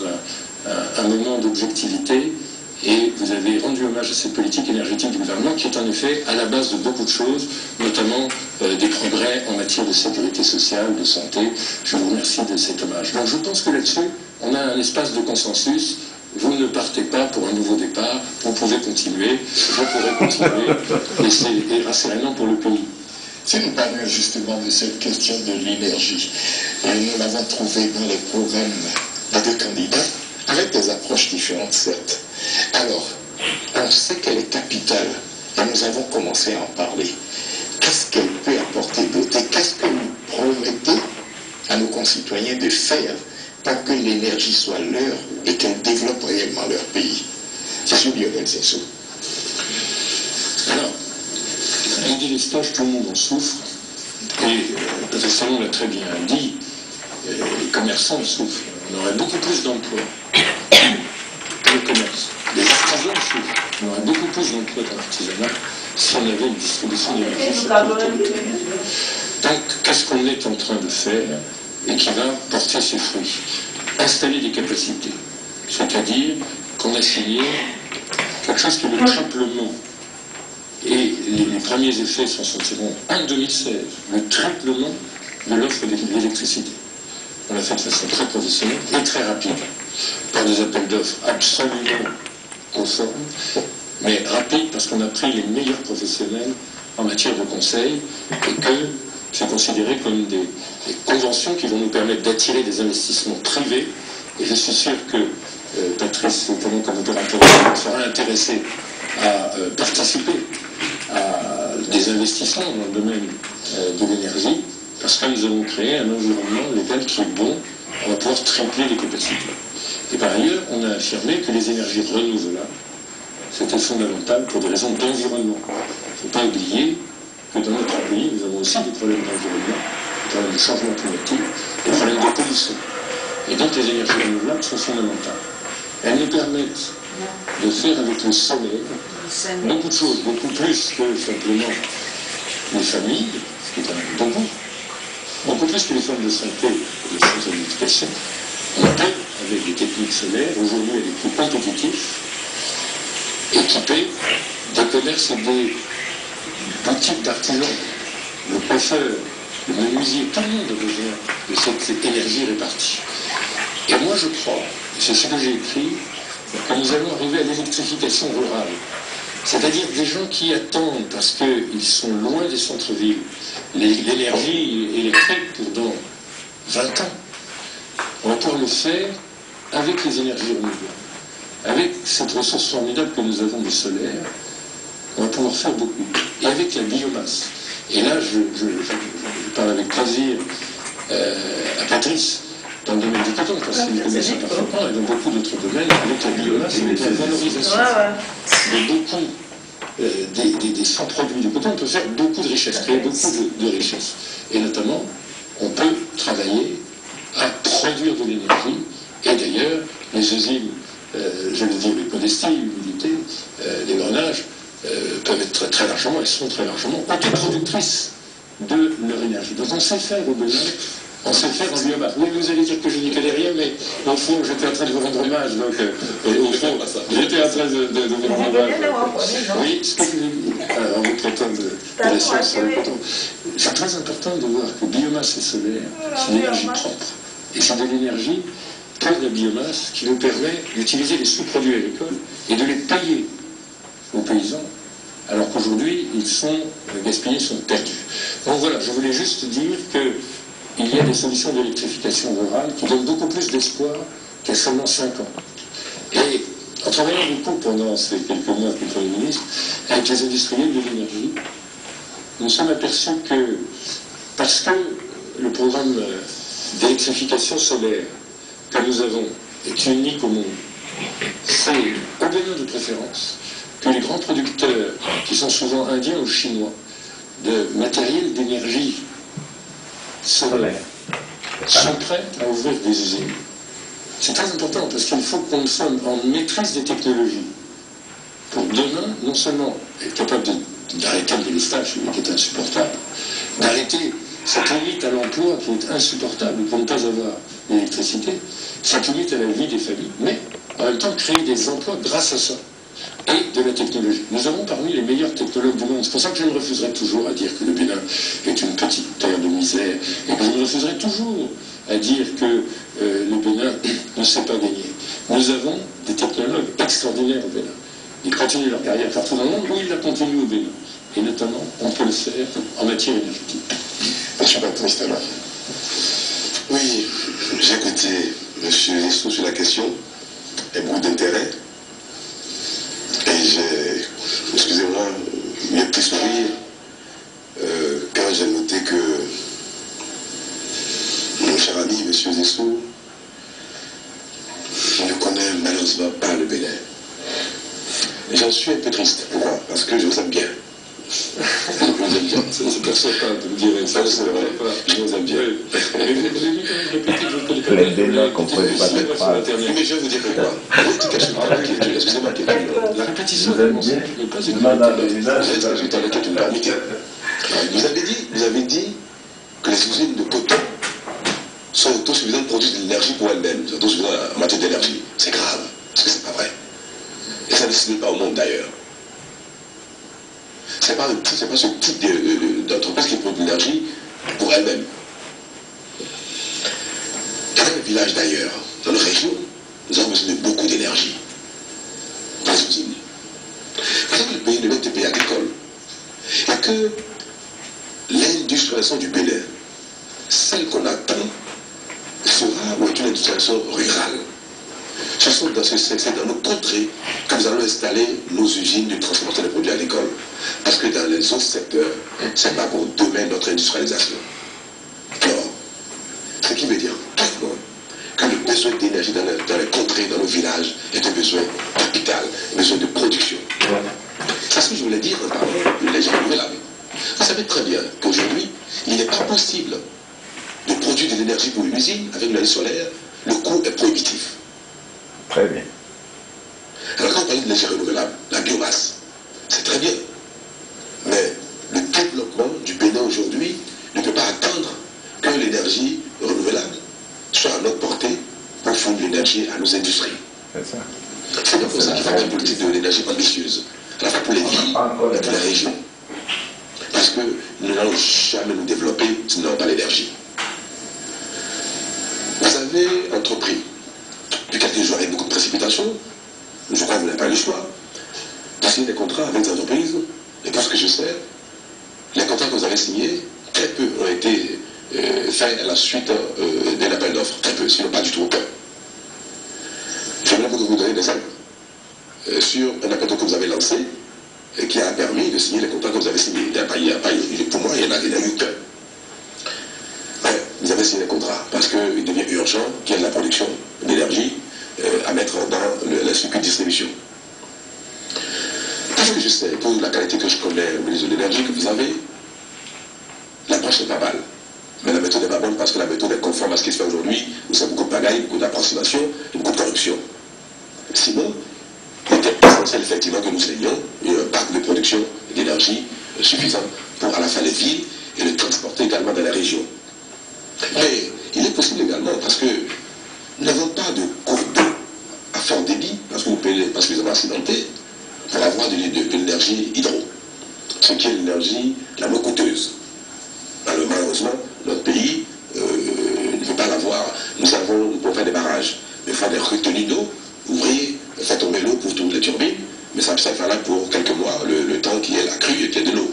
un moment d'objectivité et vous avez rendu hommage à cette politique énergétique du gouvernement qui est en effet à la base de beaucoup de choses, notamment des progrès en matière de sécurité sociale, de santé. Je vous remercie de cet hommage. Donc je pense que là-dessus, on a un espace de consensus. Vous ne partez pas pour un nouveau départ, vous pouvez continuer, je pourrai continuer, et c'est rassurant pour le pays. Si nous parlions justement de cette question de l'énergie, nous l'avons trouvé dans les programmes des deux candidats, avec des approches différentes, certes. Alors, on sait qu'elle est capitale, et nous avons commencé à en parler. Qu'est-ce qu'elle peut apporter d'autre? Et qu'est-ce que vous promettez à nos concitoyens de faire pour que l'énergie soit leur et qu'elle développe réellement leur pays? Je suis Lionel Zinsou. Alors, le délestage, tout le monde en souffre. Et le professeur l'a très bien dit, les commerçants en souffrent. On aurait beaucoup plus d'emplois dans le commerce. Les artisans souffrent. On aurait beaucoup plus d'emplois dans l'artisanat si on avait une distribution d'énergie sur tout le territoire. Donc, qu'est-ce qu'on est en train de faire et qui va porter ses fruits? Installer des capacités. C'est-à-dire qu'on a signé quelque chose qui est le triplement. Et les premiers effets s'en sentiront en 2016, le triplement de l'offre d'électricité. On l'a fait de façon très professionnelle et très rapide, par des appels d'offres absolument conformes, mais rapides parce qu'on a pris les meilleurs professionnels en matière de conseil et que c'est considéré comme des conventions qui vont nous permettre d'attirer des investissements privés. Et je suis sûr que Patrice, notamment comme opérateur, sera intéressé à participer à des investissements dans le domaine de l'énergie, parce que nous avons créé un environnement légal qui est bon, on va pouvoir tripler les capacités. Et par ailleurs, on a affirmé que les énergies renouvelables, c'était fondamental pour des raisons d'environnement. Il ne faut pas oublier que dans notre pays, nous avons aussi des problèmes d'environnement, des problèmes de changement climatique, des problèmes de pollution. Et donc les énergies renouvelables sont fondamentales. Elles nous permettent de faire avec le soleil beaucoup de choses, beaucoup plus que simplement les familles, ce qui est quand même beaucoup plus que les formes de santé et les centres d'éducation. On peut, avec des techniques solaires, aujourd'hui elle est plus compétitive, équipée des commerces et des boutiques d'artisans, le coiffeur, le menuisier, tout le monde a besoin de cette énergie répartie. Et moi je crois, c'est ce que j'ai écrit, que nous allons arriver à l'électrification rurale. C'est-à-dire des gens qui attendent, parce qu'ils sont loin des centres-villes, l'énergie électrique pour dans 20 ans. On va pouvoir le faire avec les énergies renouvelables. Avec cette ressource formidable que nous avons du solaire, on va pouvoir faire beaucoup. Et avec la biomasse. Et là, je parle avec plaisir à Patrice, dans le domaine du coton, parce qu'il connaît ça parfaitement, et dans beaucoup d'autres domaines, avec la biomasse, avec la valorisation de beaucoup des sans-produits du coton, on peut faire beaucoup de richesses, créer beaucoup de richesses. Et notamment, on peut travailler à produire de l'énergie, et d'ailleurs, les usines, je le dis avec modestie, humilité, les grenages, peuvent être très largement, elles sont très largement autoproductrices de leur énergie. Donc on sait faire au Bénin, on sait faire en biomasse. Oui, vous allez dire que je n'y connais rien, mais au fond, j'étais en train de vous rendre hommage. Donc, au fond, j'étais en train de vous rendre hommage. Oui, ce que je voulais dire, en vous traitant de la science sur le coton. C'est très important de voir que biomasse et solaire, c'est une énergie propre. Et c'est de l'énergie pour la biomasse qui nous permet d'utiliser les sous-produits agricoles et de les payer aux paysans, alors qu'aujourd'hui, ils sont gaspillés, sont perdus. Donc voilà, je voulais juste dire qu'il y a des solutions d'électrification rurale qui donnent beaucoup plus d'espoir qu'il y a seulement 5 ans. Et en travaillant beaucoup pendant ces quelques mois avec le Premier ministre, avec les industriels de l'énergie, nous sommes aperçus que, parce que le programme d'électrification solaire que nous avons est unique au monde, c'est au Bénin de préférence que les grands producteurs, qui sont souvent indiens ou chinois, de matériel d'énergie solaire, sont prêts à ouvrir des usines. C'est très important parce qu'il faut qu'on soit en maîtrise des technologies pour demain, non seulement être capable d'arrêter le délestage, qui est insupportable, d'arrêter cette limite à l'emploi qui est insupportable pour ne pas avoir l'électricité, cette limite à la vie des familles, mais en même temps créer des emplois grâce à ça. Et de la technologie. Nous avons parmi les meilleurs technologues du monde. C'est pour ça que je me refuserai toujours à dire que le Bénin est une petite terre de misère, et que je me refuserai toujours à dire que le Bénin ne sait pas gagner. Nous avons des technologues extraordinaires au Bénin. Ils continuent leur carrière partout dans le monde, ou ils la continuent au Bénin. et notamment, on peut le faire en matière énergétique. Monsieur Baptiste, oui, j'ai écouté M. Zissou sur la question, et beaucoup d'intérêt, et j'ai, excusez-moi, eu un petit sourire quand j'ai noté que mon cher ami, M. Zissou, ne connaît malheureusement pas le Bénin. J'en suis un peu triste. Pourquoi? Parce que je vous aime bien. Je vous aime bien. C'est pour ça de me dire ça, c'est vrai. Je vous aime bien. Mais vous avez vu quand même répéter que je ne connais pas. Les Bénins comprennent pas les phrases. Mais je vais vous dire quoi. Excusez-moi, la répétition. Vous aimez bien? Vous avez dit que les usines de coton sont autosuffisantes pour produire de l'énergie pour elles-mêmes, autosuffisantes en matière d'énergie. C'est grave, parce que c'est pas vrai. Et ça ne se dit pas au monde d'ailleurs. C'est pas ce type d'entreprise qui produit de l'énergie pour elle-même. Dans les villages d'ailleurs, dans nos régions, nous avons besoin de beaucoup d'énergie. Dans les usines. Vous savez que le pays ne est un pays agricole. Et que l'industrialisation du Bénin, celle qu'on attend, sera ou est une industrialisation rurale. Ce sont c'est dans nos contrées que nous allons installer nos usines de transformation des produits agricoles. Parce que dans les autres secteurs, ce n'est pas pour demain notre industrialisation. Alors, ce qui veut dire tout le monde que le besoin d'énergie dans les contrées, dans nos villages, est un besoin capital, un besoin de production. C'est ce que je voulais dire en parlant de l'énergie renouvelable. Vous savez très bien qu'aujourd'hui, il n'est pas possible de produire de l'énergie pour une usine avec l'énergie solaire. Le coût est prohibitif. Très bien. Alors quand on parle de l'énergie renouvelable, la biomasse, c'est très bien. Mais le développement du Bénin aujourd'hui ne peut pas attendre que l'énergie renouvelable soit à notre portée pour fournir l'énergie à nos industries. C'est ça. C'est donc pour ça qu'il faut une politique de l'énergie ambitieuse, à la fois pour les villes et pour les régions. Parce que nous n'allons jamais nous développer si nous n'avons pas l'énergie. Vous avez entrepris, depuis quelques jours, avec beaucoup de précipitation, je crois que vous n'avez pas le choix, de signer des contrats avec des entreprises, et pour ce que je sais, les contrats que vous avez signés, très peu ont été faits à la suite d'un appel d'offres, très peu, sinon pas du tout aucun. J'aimerais vous donner des exemples sur un appel d'offres que vous avez lancé, et qui a permis de signer les contrats que vous avez signés. Pour moi, il y en a eu qu'un. Vous avez signé les contrats parce qu'il devient urgent qu'il y ait de la production d'énergie à mettre dans le circuit de distribution. Parce que je sais, pour la qualité que je connais au ministre de l'énergie que vous avez, l'approche n'est pas mal. Mais la méthode n'est pas bonne parce que la méthode est conforme à ce qui se fait aujourd'hui, où c'est beaucoup de pagaille, beaucoup d'approximation et beaucoup de corruption. Sinon, il était essentiel effectivement que nous ayons un parc de production d'énergie suffisant pour à la fois les villes et le transporter également dans les régions. Mais il est possible également parce que nous n'avons pas de cours d'eau à fort débit, parce que nous ne pas suffisamment acidenté, pour avoir de l'énergie hydro, ce qui est l'énergie la moins coûteuse. Alors, malheureusement, notre pays ne peut pas l'avoir. Nous pouvons faire des barrages, mais faire des retenues d'eau, ouvrir, faire tomber l'eau pour tourner les turbines, mais ça fait là pour quelques mois, le temps qu'il y ait la crue et qu'il y ait de l'eau.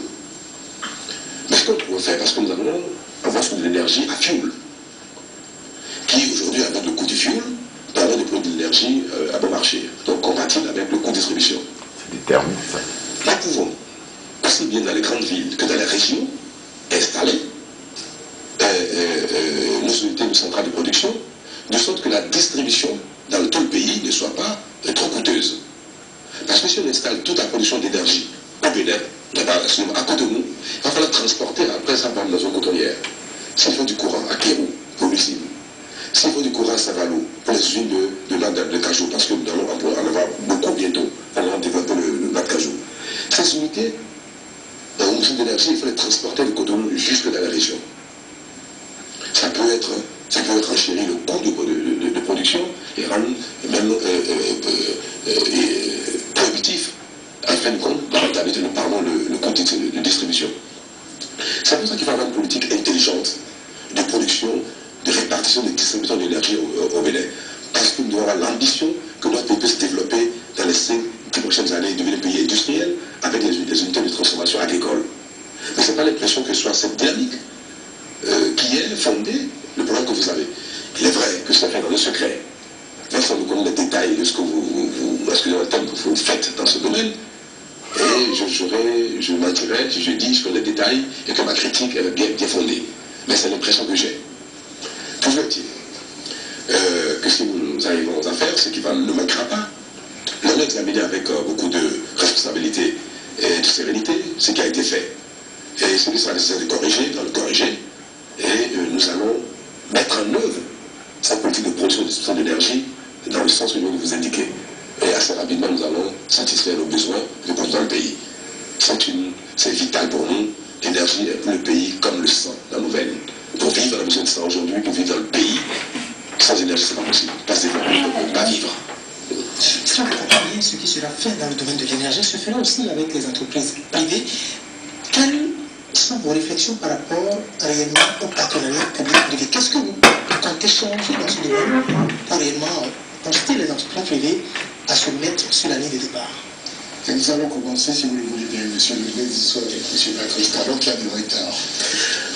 Mais ce qu'on peut faire, parce que nous allons avoir de l'énergie à fioul, qui aujourd'hui, avec le coût du fioul, permet de produire de l'énergie à bon marché, donc compatible avec le coût de distribution. C'est des termes, ça. Nous pouvons, aussi bien dans les grandes villes que dans les régions, installer nos unités de centrales de production, de sorte que la distribution dans tout le pays ne soit pas trop coûteuse. Parce que si on installe toute la production d'énergie au Bénin, à côté de nous, il va falloir transporter après ça dans la zone cotonnière. S'il faut du courant à Kérou pour l'usine, s'il faut du courant à Savalo pour les usines de cajou, parce que nous allons en avoir beaucoup bientôt, on va développer le noix de cajou. Ces unités, dans une usine d'énergie, il faut les transporter de Cotonou jusque dans la région. Ça peut être enchérir le coût de production et rendre même prohibitif, en fin de compte, la rentabilité, nous parlons le coût de distribution. C'est pour ça qu'il faut avoir une politique intelligente de production, de répartition, de distribution d'énergie au Bénin. Parce que nous devons avoir l'ambition que notre pays peut se développer dans les 5 prochaines années et devenir un pays industriel avec des unités de transformation agricole. Mais ce n'est pas l'impression que ce soit cette dynamique qui est fondée le problème que vous avez. Il est vrai que c'est fait dans le secret. Personne ne connaît les détails de ce que vous faites dans ce domaine. Et je mentirais si je dis je connais les détails et que ma critique est bien fondée. Mais c'est l'impression que j'ai. Toujours est-il que si nous arrivons à faire, ce qui ne manquera pas, nous allons examiner avec beaucoup de responsabilité et de sérénité ce qui a été fait. Et ce qui sera nécessaire de corriger, dans le corriger. Et nous allons mettre en œuvre cette politique de production de sources d'énergie dans le sens que nous vous indiquez. Et assez rapidement, nous allons satisfaire nos besoins de produire dans le pays. C'est vital pour nous. L'énergie est pour le pays comme le sang dans nos veines. Pour vivre, on a besoin de ça aujourd'hui. Pour vivre dans le pays, sans énergie, ce n'est pas possible. Pas se développer, on ne peut pas vivre. Si on comprend bien ce qui sera fait dans le domaine de l'énergie, se fera aussi avec les entreprises privées. Quelles sont vos réflexions par rapport réellement au partenariat public-privé? Qu'est-ce que vous comptez changer dans ce domaine pour réellement inciter les entreprises privées à se mettre sur la ligne de départ? Et nous allons commencer, si vous le voulez bien, monsieur le ministre, avec M. Patrice Talon, qui a du retard.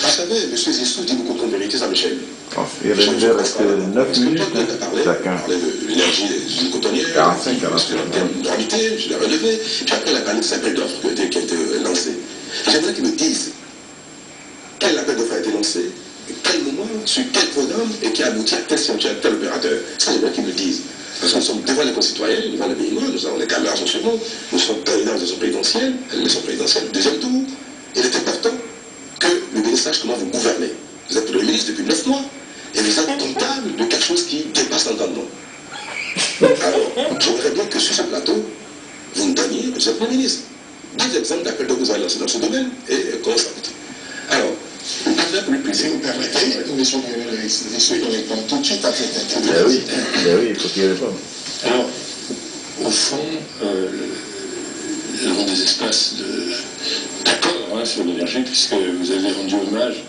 Vous savez, M. Zissou dit beaucoup de vérité, ça, Michel. Il reste 9 minutes chacun. On parlait de l'énergie des usines cotonnières, 45, parce que en termes de gravité, je l'ai relevé, puis après il a parlé de cet appel d'offres qui a été lancé. J'aimerais qu'ils me disent quel appel d'offres a été lancé, à quel moment, sur quel programme, et qui a abouti à tel scientifique, à tel opérateur. Ça, j'aimerais qu'ils me disent. Parce que nous sommes devant les concitoyens, devant les pays noirs, nous avons les caméras sur nous, nous sommes candidats aux élections présidentielles, l'élection présidentielle, deuxième tour. Il est important que le ministre sache comment vous gouvernez. Vous êtes le ministre depuis 9 mois, et vous êtes comptable de quelque chose qui dépasse l'entendement. Alors, j'aimerais bien que sur ce plateau, vous me donniez, vous êtes le ministre, des exemples d'appels d'offres que vous avez lancés dans ce domaine, et comment ça coûte. Alors, Si vous permettez, M. Lionel Zissou, il répond tout de suite à cette interview. Oui, il faut qu'il réponde. Alors, au fond, nous avons des espaces d'accord sur l'énergie, puisque vous avez rendu hommage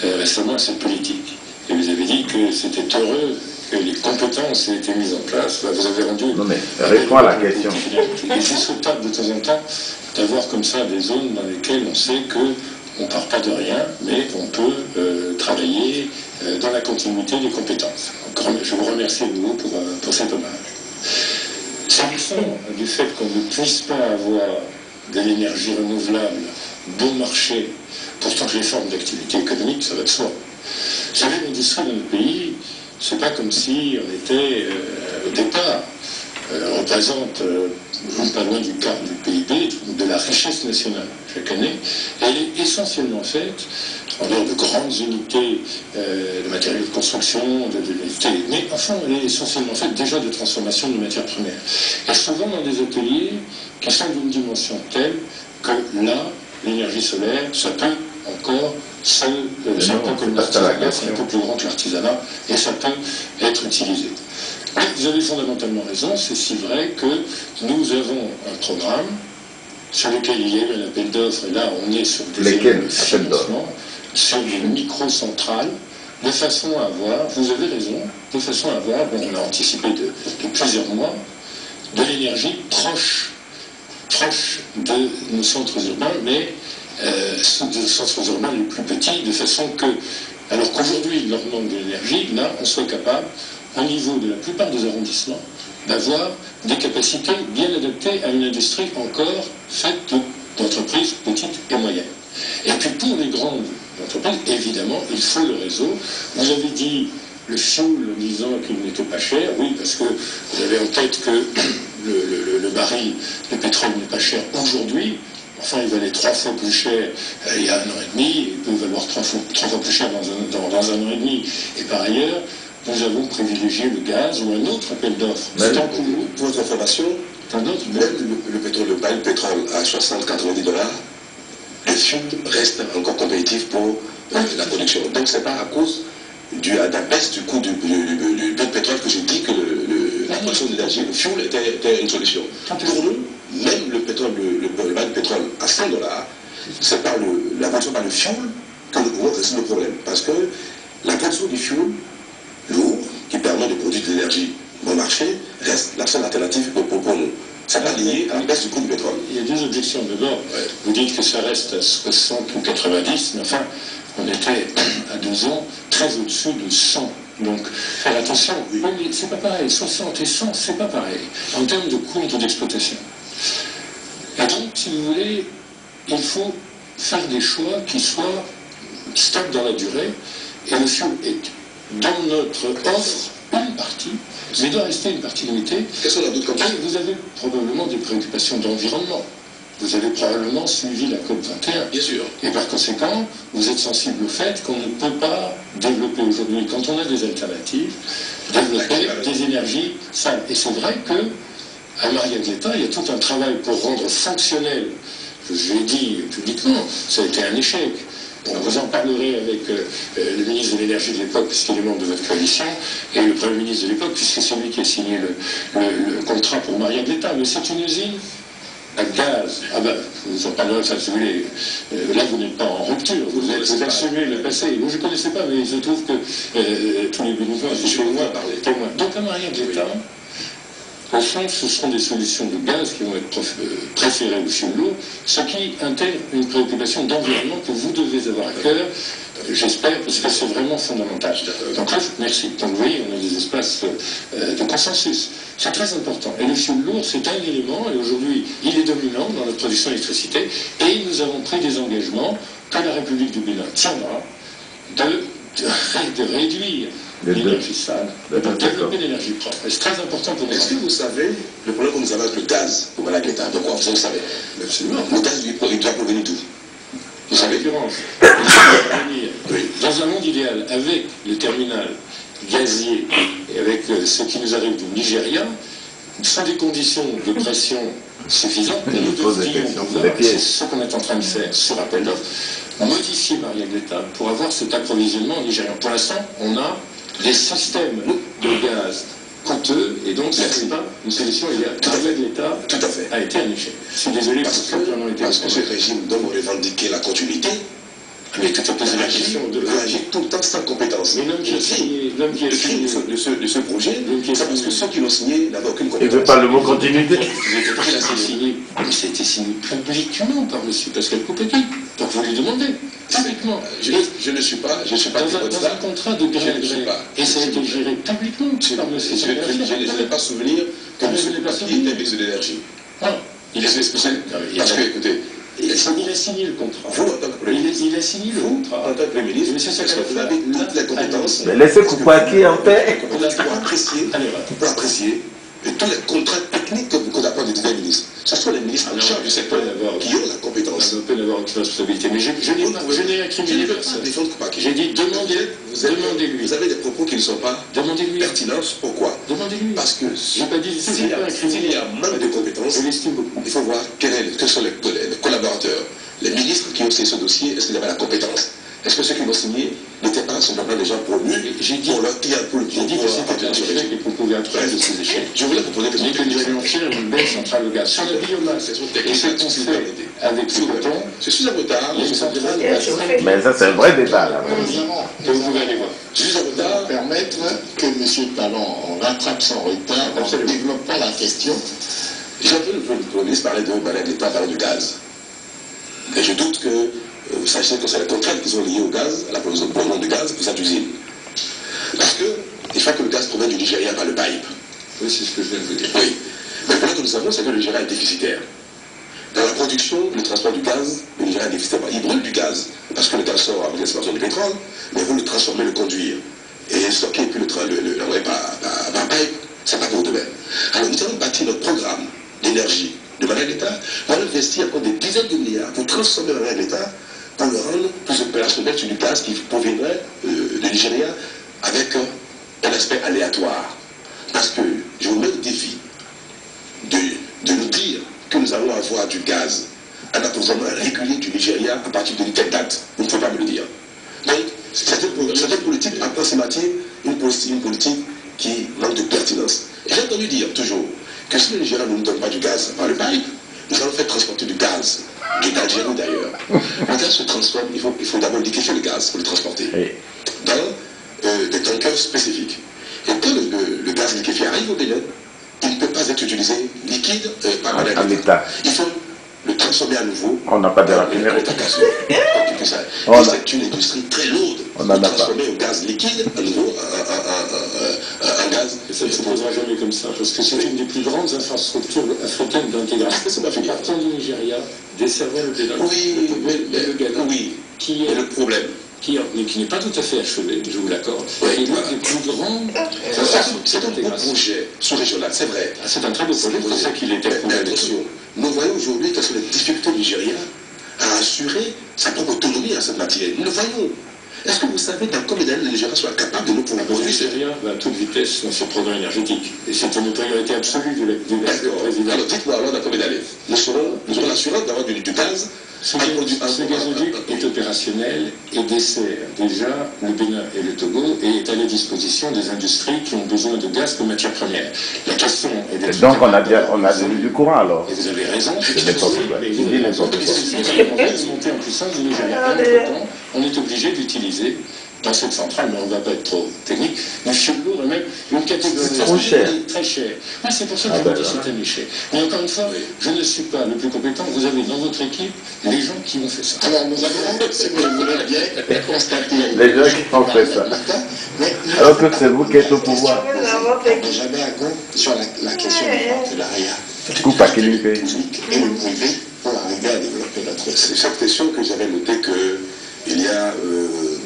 récemment à cette politique. Et vous avez dit que c'était heureux que les compétences aient été mises en place. Vous avez rendu... Non mais, réponds à la question. Et c'est souhaitable de temps en temps d'avoir comme ça des zones dans lesquelles on sait que on ne part pas de rien, mais on peut travailler dans la continuité des compétences. Donc, je vous remercie de nouveau pour cet hommage. S'agissant du fait qu'on ne puisse pas avoir de l'énergie renouvelable, bon marché, pour toutes les formes d'activité économique, ça va de soi. Vous savez, l'industrie dans le pays, c'est pas comme si on était au départ. Représente pas loin du quart du PIB, de la richesse nationale chaque année. Elle est essentiellement faite, en dehors de grandes unités de matériaux de construction, mais enfin, elle est essentiellement faite déjà de transformation de matières premières. Et souvent dans des ateliers qui sont d'une dimension telle que là, l'énergie solaire, ça peut encore c'est un peu comme l'artisanat, c'est un peu plus grand que l'artisanat, et ça peut être utilisé. Mais vous avez fondamentalement raison, c'est si vrai que nous avons un programme sur lequel il y a eu un appel d'offres, et là on est sur des financements, sur des micro-centrales, de façon à avoir, vous avez raison, de façon à avoir, bon, on a anticipé de plusieurs mois, de l'énergie proche de nos centres urbains, mais des centres urbains les plus petits, de façon que, alors qu'aujourd'hui il leur manque de l'énergie, là on soit capable, au niveau de la plupart des arrondissements, d'avoir des capacités bien adaptées à une industrie encore faite d'entreprises petites et moyennes. Et puis pour les grandes entreprises, évidemment, il faut le réseau. Vous avez dit le fioul en disant qu'il n'était pas cher, oui, parce que vous avez en tête que le baril de pétrole n'est pas cher aujourd'hui. Enfin, il valait 3 fois plus cher il y a 1 an et demi, il peut valoir 3 fois plus cher dans 1 an et demi. Et par ailleurs, nous avons privilégié le gaz ou un autre appel d'offres. C'est en cours. Pour votre information, même le pétrole, le baril de pétrole à 60-90 $, le fioul reste encore compétitif pour la production. Donc ce n'est pas à cause de la baisse du coût du pétrole que j'ai dit que la production d'énergie, le fioul était une solution. Pour nous, même le pétrole, le baril de pétrole à 100 $, c'est par la production par le fioul que nous pouvons résoudre le problème. Parce que la production du fioul lourd, qui permet de produire de l'énergie bon marché reste la seule alternative pour nous. Ça va lié à la baisse du coût du pétrole. Il y a deux objections. D'abord, vous dites que ça reste à 60 ou 90, mais enfin, on était à 2 ans très au-dessus de 100. Donc, faire attention. Oui, mais c'est pas pareil. 60 et 100, c'est pas pareil. En termes de coût d'exploitation. Et donc, si vous voulez, il faut faire des choix qui soient stables dans la durée. Et le fuel est dans notre offre une partie, mais il doit rester une partie limitée. Quelles sont les d'autres comme ça? Vous avez probablement des préoccupations d'environnement. Vous avez probablement suivi la COP 21. Bien sûr. Et par conséquent, vous êtes sensible au fait qu'on ne peut pas développer aujourd'hui, quand on a des alternatives, développer des énergies sales. Et c'est vrai que à Maria Gletta, il y a tout un travail pour rendre fonctionnel. Je l'ai dit publiquement, ça a été un échec. Vous en parlerez avec le ministre de l'énergie de l'époque, puisqu'il est membre de votre coalition, et le Premier ministre de l'époque, puisque c'est lui qui a signé le contrat pour Maria Gletta. Mais c'est une usine à gaz. Ah ben, vous en parlerez, ça, si vous voulez. Là, vous n'êtes pas en rupture, vous assumez le passé. Moi, je ne connaissais pas, mais il se trouve que tous les bénévoles, je suis moi par les témoins. Donc, à Maria Gletta, au fond, ce seront des solutions de gaz qui vont être préférées au fioul lourd, ce qui intègre une préoccupation d'environnement que vous devez avoir à cœur, j'espère, parce que c'est vraiment fondamental. Donc là, merci. Donc vous voyez, on a des espaces de consensus. C'est très important. Et le fioul lourd, c'est un élément, et aujourd'hui, il est dominant dans notre production d'électricité, et nous avons pris des engagements que la République du Bénin tiendra de réduire l'énergie sale, de développer l'énergie propre. C'est très important pour nous. Est-ce que vous savez le problème que nous avons avec le gaz au Maria Gletta? Pourquoi? Vous le savez. Absolument. Le gaz, il doit provenir d'où? Vous savez? Dans un monde idéal, avec le terminal gazier et avec ce qui nous arrive du Nigeria, sont des conditions de pression suffisantes pour nous devrions pouvoir, c'est ce qu'on est en train de faire sur appel d'offres, modifier Maria Gletta pour avoir cet approvisionnement nigérian. Pour l'instant, on a des systèmes de gaz coûteux, et donc ce n'est pas une solution idéale. Maria Gletta a été un échec. Je suis désolé parce que ce régime doit revendiquer la continuité. Mais tout à fait réagir tout le temps sans compétence. Mais l'homme qui a signé de ce projet, c'est parce que ceux qui l'ont signé n'avaient aucune compétence. Il ne veut pas le mot continuité. Ça a été signé publiquement par M. Pascal Coupetti. Donc vous lui demandez, publiquement. Je ne suis pas dans un contrat de gré à gré. Et ça a été géré publiquement par M. Je n'ai pas souvenir que M. Coupetti était ministre de l'énergie. Il est responsable. Parce que, écoutez, il a signé le contrat. Vous, en tant que Premier ministre, il a signé le contrat. en tant que Premier ministre, est-ce que vous avez toutes les compétences Mais laissez Koupaki en paix. pour apprécier tous les contrats techniques que vous apportez des divers ministres? Ce sont les ministres en charge du secteur qui ont la compétence. On peut avoir une responsabilité. Mais je n'ai incriminé personne. J'ai dit demandez-lui. Vous avez des propos qui ne sont pas pertinents. Pourquoi? Demandez-lui. Parce que J'ai pas dit s'il y a manque de compétences, je l'estime beaucoup. il faut voir quels sont les collaborateurs, les ministres qui ont signé ce dossier, est-ce qu'ils avaient la compétence? Est-ce que ceux qui l'ont signé n'étaient pas simplement des gens promus pour leur tirer un peu le J'ai dit que c'était un échec et qu'on pouvait apprendre de ces échecs. Je voulais proposer Mais que nous allions faire une belle centrale au gaz sur la biomasse. Et ce qu'on fait avec le coton, je suis en retard. il y a une centrale Mais ça, c'est un vrai débat, là. que vous pouvez aller voir. Je suis en retard. Permettre que M. Talon rattrape son retard en développant la question. J'ai entendu le Premier ministre parler de Maria Gletta, parler du gaz. Et je doute que vous sachiez que c'est les contraintes qui sont liées au gaz, à la production de gaz pour cette usine. Parce que il faut que le gaz provienne du Nigeria par le pipe. Oui, c'est ce que je viens de vous dire. Oui. Mais le problème que nous savons, c'est que le Nigeria est déficitaire. Dans la production, le transport du gaz, le Nigeria est déficitaire. Il brûle du gaz, parce que le gaz sort avec l'exploitation du pétrole, mais vous le transformer, le conduire, et stocker, et puis l'envoyer par pipe, c'est pas pour demain. Alors nous allons bâtir notre programme d'énergie de Maria Gletta, on va investir encore des dizaines de milliards pour transformer Maria Gletta, pour le rendre plus opérationnel sur du gaz qui proviendrait du Nigeria avec un aspect aléatoire. Parce que je vous mets au défi de nous dire que nous allons avoir du gaz, un approvisionnement régulier du Nigeria à partir de telle date. Vous ne pouvez pas me le dire. Donc, c'est une politique approximative, une politique qui manque de pertinence. J'ai entendu dire toujours que si le Nigeria ne nous donne pas du gaz par le pipe, nous allons faire transporter du gaz, d'Algérie d'ailleurs. Le gaz se transforme, il faut d'abord liquéfier le gaz pour le transporter dans des tankers spécifiques. Et quand le gaz gaz liquéfié arrive au Bénin, il ne peut pas être utilisé liquide par l'État. Il faut le transformer à nouveau. On n'a pas de raffinerie. C'est une industrie très lourde. On n'en a pas. Transformer un gaz liquide à nouveau en gaz. Et ça ne se posera jamais comme ça, parce que c'est une des plus grandes infrastructures africaines d'intégration. C'est pas fini. Partant du Nigeria, desservant le Bénin, Oui, le Ghana, oui. qui est le problème. qui n'est pas tout à fait achevé, je vous l'accorde, Oui, et l'une voilà. des plus grandes C'est un beau projet sous-régional, c'est vrai. C'est un très beau projet, c'est pour ça qu'il était Mais attention, nous voyons aujourd'hui quelles sont les difficultés du Nigeria à assurer sa propre autonomie en cette matière. Nous le voyons. Est-ce que vous savez dans combien d'années le Nigeria soit capable de nous Le produire Nigeria va à toute vitesse dans ses programmes énergétiques. Et c'est une priorité absolue du D'accord. président. Alors dites-moi alors dans combien d'années nous aurons l'assurance d'avoir du gaz. Ce gazoduc est opérationnel et dessert déjà le Bénin et le Togo et est à la disposition des industries qui ont besoin de gaz comme matière première. La question est d'être... Donc on a du courant alors. Et vous avez raison. C'est n'importe quoi. Il dit n'importe quoi. C'est montée en puissance du Nigeria. Entre-temps, on est obligé d'utiliser dans cette centrale, mais on ne va pas être trop technique, du fioul lourd et même une catégorie trop cher. Très cher. Ouais, c'est pour ça que je vous dis que c'est un échec. Mais encore une fois, je ne suis pas le plus compétent. Vous avez dans votre équipe les gens qui ont fait ça. Alors nous avons, si vous le voulez bien, constaté... Les gens qui ont fait ça. Alors que c'est vous qui êtes au pouvoir. Jamais à gauche sur la question de l'ARIA. Coupe à qui paye. Et le privé pour arriver à développer notre... C'est cette question que j'avais noté qu'il y a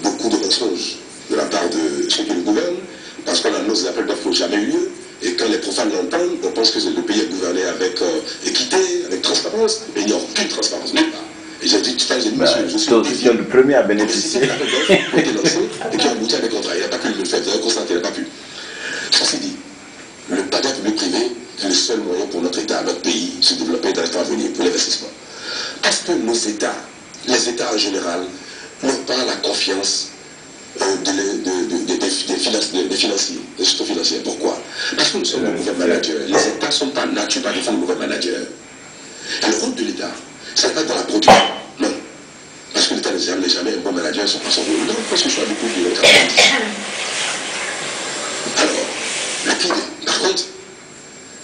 beaucoup de mensonges de la part de ceux qui nous gouvernent, parce qu'on annonce des appels d'offres qui n'ont jamais eu lieu, et quand les profanes l'entendent, on pense que le pays est gouverné avec équité, avec transparence, mais il n'y a aucune transparence, nulle part. Et j'ai dit tout à l'heure, monsieur, je suis le premier à bénéficier. C'est l'appel d'offres qui a été lancé et qui a abouti à des contrats. Il n'a pas pu le faire, vous avez constaté, il n'a pas pu. Ceci dit, le partenariat public-privé est le seul moyen pour notre État, notre pays, de se développer dans les temps à venir, pour l'investissement. Parce que nos États, les États en général, n'ont pas la confiance des financiers, des institutions financières. Pourquoi? Parce que nous sommes de mauvais managers. Les États ne sont pas nature par défaut de mauvais managers. Et le rôle de l'État, c'est pas dans la production. Non. Parce que l'État n'est jamais un bon manager sur son rôle. Non, parce que je suis beaucoup de l'autre. Alors, la PIB, par contre,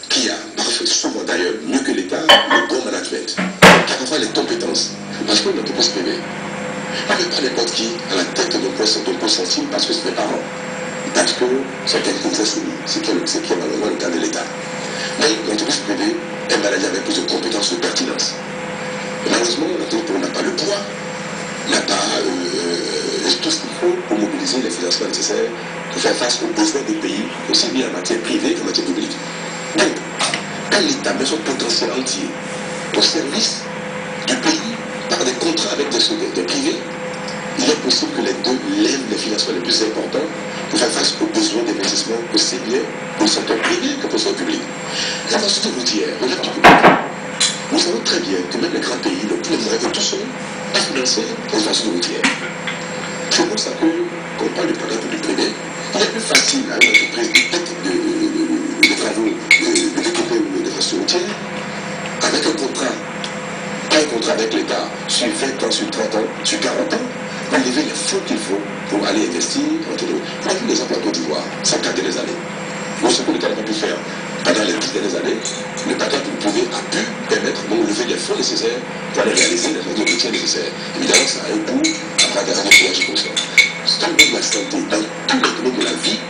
qui a parfois, souvent d'ailleurs, mieux que l'État, le bon management, qui a parfois les compétences. Parce que l'entreprise privée, on ne met pas n'importe qui à la tête d'un poste sensible parce que c'est des parents. Parce que c'est quelqu'un très soumis, c'est qui est malheureusement le cas de l'État. Mais l'entreprise privée est managée avec plus de compétences, de pertinence. Malheureusement, l'entreprise privée n'a pas le poids, n'a pas tout ce qu'il faut pour mobiliser les financements nécessaires pour faire face aux besoins du pays, aussi bien en matière privée qu'en matière publique. Donc, quand l'État met son potentiel entier au service du pays, par des contrats avec des privés, il est possible que les deux lèvent les financements les plus importants pour faire face aux besoins d'investissement aussi bien pour le secteur privé que pour le secteur public. L'infrastructure routière relève du public. Nous savons très bien que même les grands pays n'ont plus les moyens de tout seul à financer les infrastructures routières. C'est pour ça que, quand on parle du partenariat public-privé, il est plus facile à une entreprise de travaux de développer une infrastructure routière avec un contrat. Pas un contrat avec l'État sur 20 ans, sur 30 ans, sur 40 ans, pour lever les fonds qu'il faut pour aller investir. Vous avez vu l'exemple en Côte d'Ivoire, ces 4 dernières années. Vous savez que l'État n'a pas pu faire pendant les 10 dernières années. Le partenariat public-privé a pu permettre de lever les fonds nécessaires pour aller réaliser les réseaux routiers nécessaires. Évidemment, ça a un coût après des voyages comme ça. C'est un domaine de la santé, dans tous les domaines de la vie,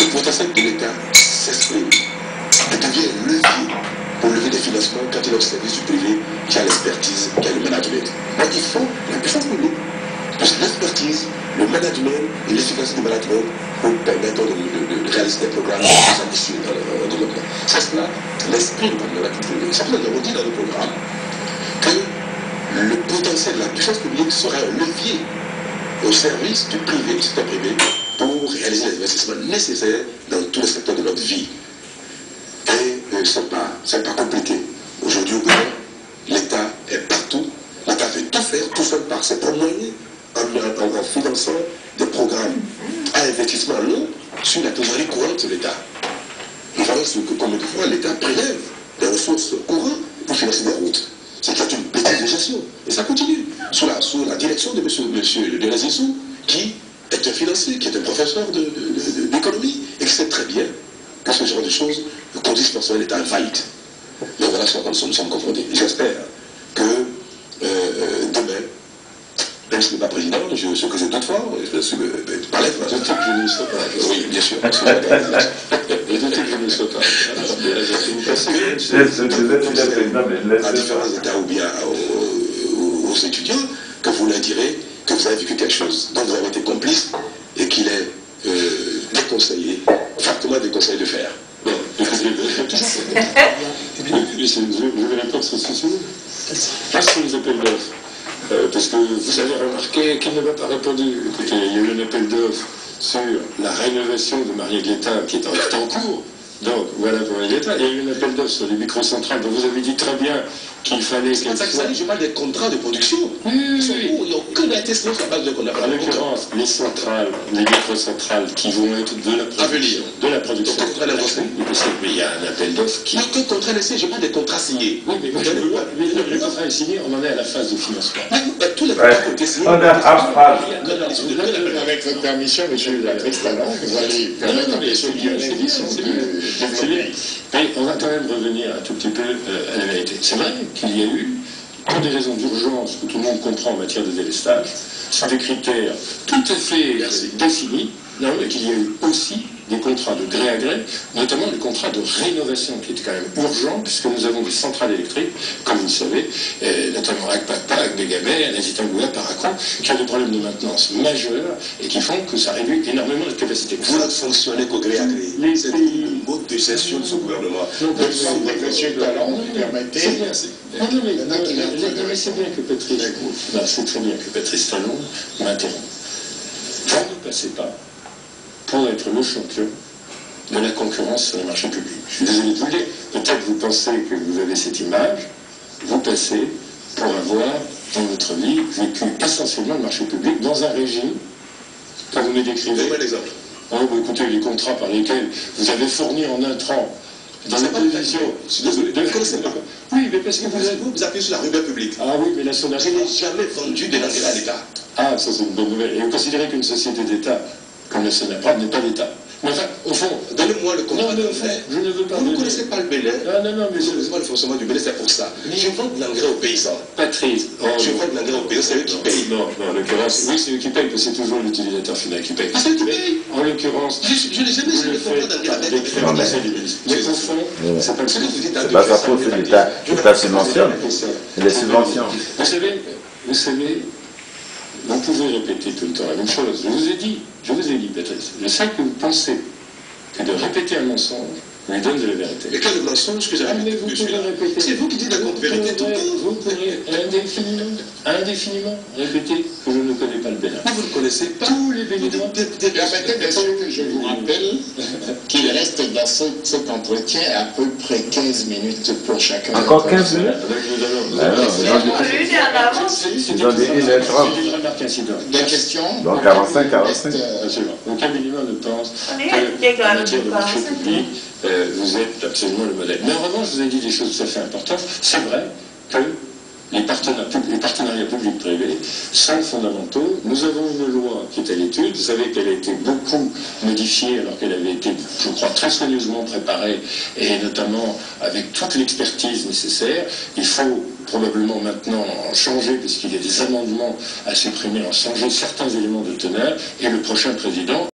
le potentiel de l'État s'exprime et devient un levier pour lever des financements quand il est au service du privé qui a l'expertise, qui a le management. Donc il faut la puissance publique, parce que l'expertise, le management et l'efficacité du management pour permettre de réaliser des programmes plus ambitieux dans le développement. C'est cela l'esprit du partenariat public-privé. C'est pour ça que nous avons dit dans le programme que le potentiel de la puissance publique serait un levier au service du privé, du secteur privé, pour réaliser les investissements nécessaires dans tous les secteurs de notre vie. Et c'est pas compliqué. Aujourd'hui au Bénin, l'État est partout. L'État fait tout faire, tout seul par ses propres moyens, en finançant des programmes à investissement long sur la trésorerie courante de l'État. Nous voyons que combien de fois l'État prélève des ressources courantes pour financer des routes. C'est une bêtise de gestion. Et ça continue. Sous la direction de M. Dionès Issou, qui est un financier, qui est un professeur d'économie, et qui sait très bien que ce genre de choses conduisent forcément l'État invalide. Mais voilà ce à quoi nous sommes confrontés. J'espère que demain, même si je ne suis pas président, ce que je doute fort, par lettre. Je doute que je ne sois pas. Oui, bien sûr. Je doute que je ne sois pas. À différents États ou bien aux étudiants, que vous leur direz que vous avez vécu quelque chose dont vous avez été complice et qu'il est déconseillé, fortement déconseillé de faire. Bon, je vais répondre sur ce sujet. Pas sur les appels d'offres. Parce que vous avez remarqué qu'il ne m'a pas répondu. Écoutez, il y a eu un appel d'offres sur la rénovation de Marié-Guetta qui est en cours. Donc, voilà pour Marié-Guetta. Il y a eu un appel d'offres sur les microcentrales dont vous avez dit très bien qu'il fallait qu'elles soient... Je parle des contrats de production. Oui. Il n'y a aucun intérêt sur la base de qu'on a En l'occurrence, les centrales, les microcentrales qui vont être de la production. De la production. Mais il y a un appel d'offres qui... Mais que contrat laissé, je parle des contrats signés. Oui, mais le contrat est signé, on en est à la phase de financement. Tous les contrats ont été signés. Avec votre permission, monsieur Patrice Talon, vous allez permettre à monsieur Lionel Guisson de développer. Mais on va quand même revenir un tout petit peu à la vérité. C'est vrai qu'il y a eu, pour des raisons d'urgence que tout le monde comprend en matière de délestage, sur des critères tout à fait définis, et qu'il y a eu aussi des contrats de gré à gré, notamment des contrats de rénovation qui étaient quand même urgents, puisque nous avons des centrales électriques, comme vous le savez, notamment Agpapa, Megamé, Azitangouya, Paracon, qui ont des problèmes de maintenance majeurs et qui font que ça réduit énormément la capacité. Vous ne fonctionnez qu'au gré à gré. C'est le mode de gestion de ce gouvernement. Monsieur Talon, permettez. C'est bien, mais c'est bien que Patrice... C'est très bien que Patrice Talon m'interrompt. Vous ne passez pas pour être le champion de la concurrence sur les marchés publics. Je suis désolé de vous le dire, peut-être vous pensez que vous avez cette image, vous passez pour avoir, dans votre vie, vécu essentiellement le marché public dans un régime, quand vous me décrivez... Donnez-moi l'exemple. Oh, bah, écoutez, les contrats par lesquels vous avez fourni en intrant dans la télévision... Je suis désolé, vous ne connaissez pas. Oui, mais parce que vous appuyez sur la rumeur publique. Ah oui, mais la Je sondage... n'ai jamais vendu de l'engrais à l'État. Ah, ça c'est une bonne nouvelle. Et vous considérez qu'une société d'État, comme la Sonatrach, n'est pas d'État. Mais enfin, au fond... Donnez-moi le contrat de fait. Je ne veux pas... Vous ne connaissez pas le Bénin. Non, mais... Vous ne connaissez pas le fonctionnement du Bénin, c'est pour ça. Je vends de l'engrais aux paysans. Patrice... Je vends de l'engrais aux paysans, c'est eux qui payent. Non, en l'occurrence... Oui, c'est eux qui payent, parce que c'est toujours l'utilisateur final qui paye. Ah, c'est eux qui payent. En l'occurrence... Je n'ai jamais signé le contrat d'engrais avec mais au fond, c'est pas le ce que vous dites. C'est pas sa faute, c'est l'État subventionne. C'est les subventions. Vous savez, vous pouvez répéter tout le temps la même chose. Je vous ai dit, Patrice, je sais que vous pensez que de répéter un mensonge lui donne de la vérité. Et quel mensonge que j'ai répété? C'est vous qui dites la vérité tout le temps. Vous pourrez indéfiniment répéter que je ne connais pas le Bénin. Vous ne connaissez pas tous les Béninois. Permettez, monsieur, que je vous rappelle qu'il reste dans cet entretien à peu près 15 minutes pour chacun. Encore 15 minutes? Ils ont dit 1h30. C'est une remarque incidente. Des questions? Donc 45. Absolument. Aucun Béninois ne pense qu'en matière de marché public, vous êtes absolument le modèle. Mais en revanche, je vous ai dit des choses tout à fait importantes. C'est vrai que les partenariats publics-privés sont fondamentaux. Nous avons une loi qui est à l'étude. Vous savez qu'elle a été beaucoup modifiée alors qu'elle avait été, je crois, très soigneusement préparée et notamment avec toute l'expertise nécessaire. Il faut probablement maintenant en changer puisqu'il y a des amendements à supprimer, en changer certains éléments de teneur et le prochain président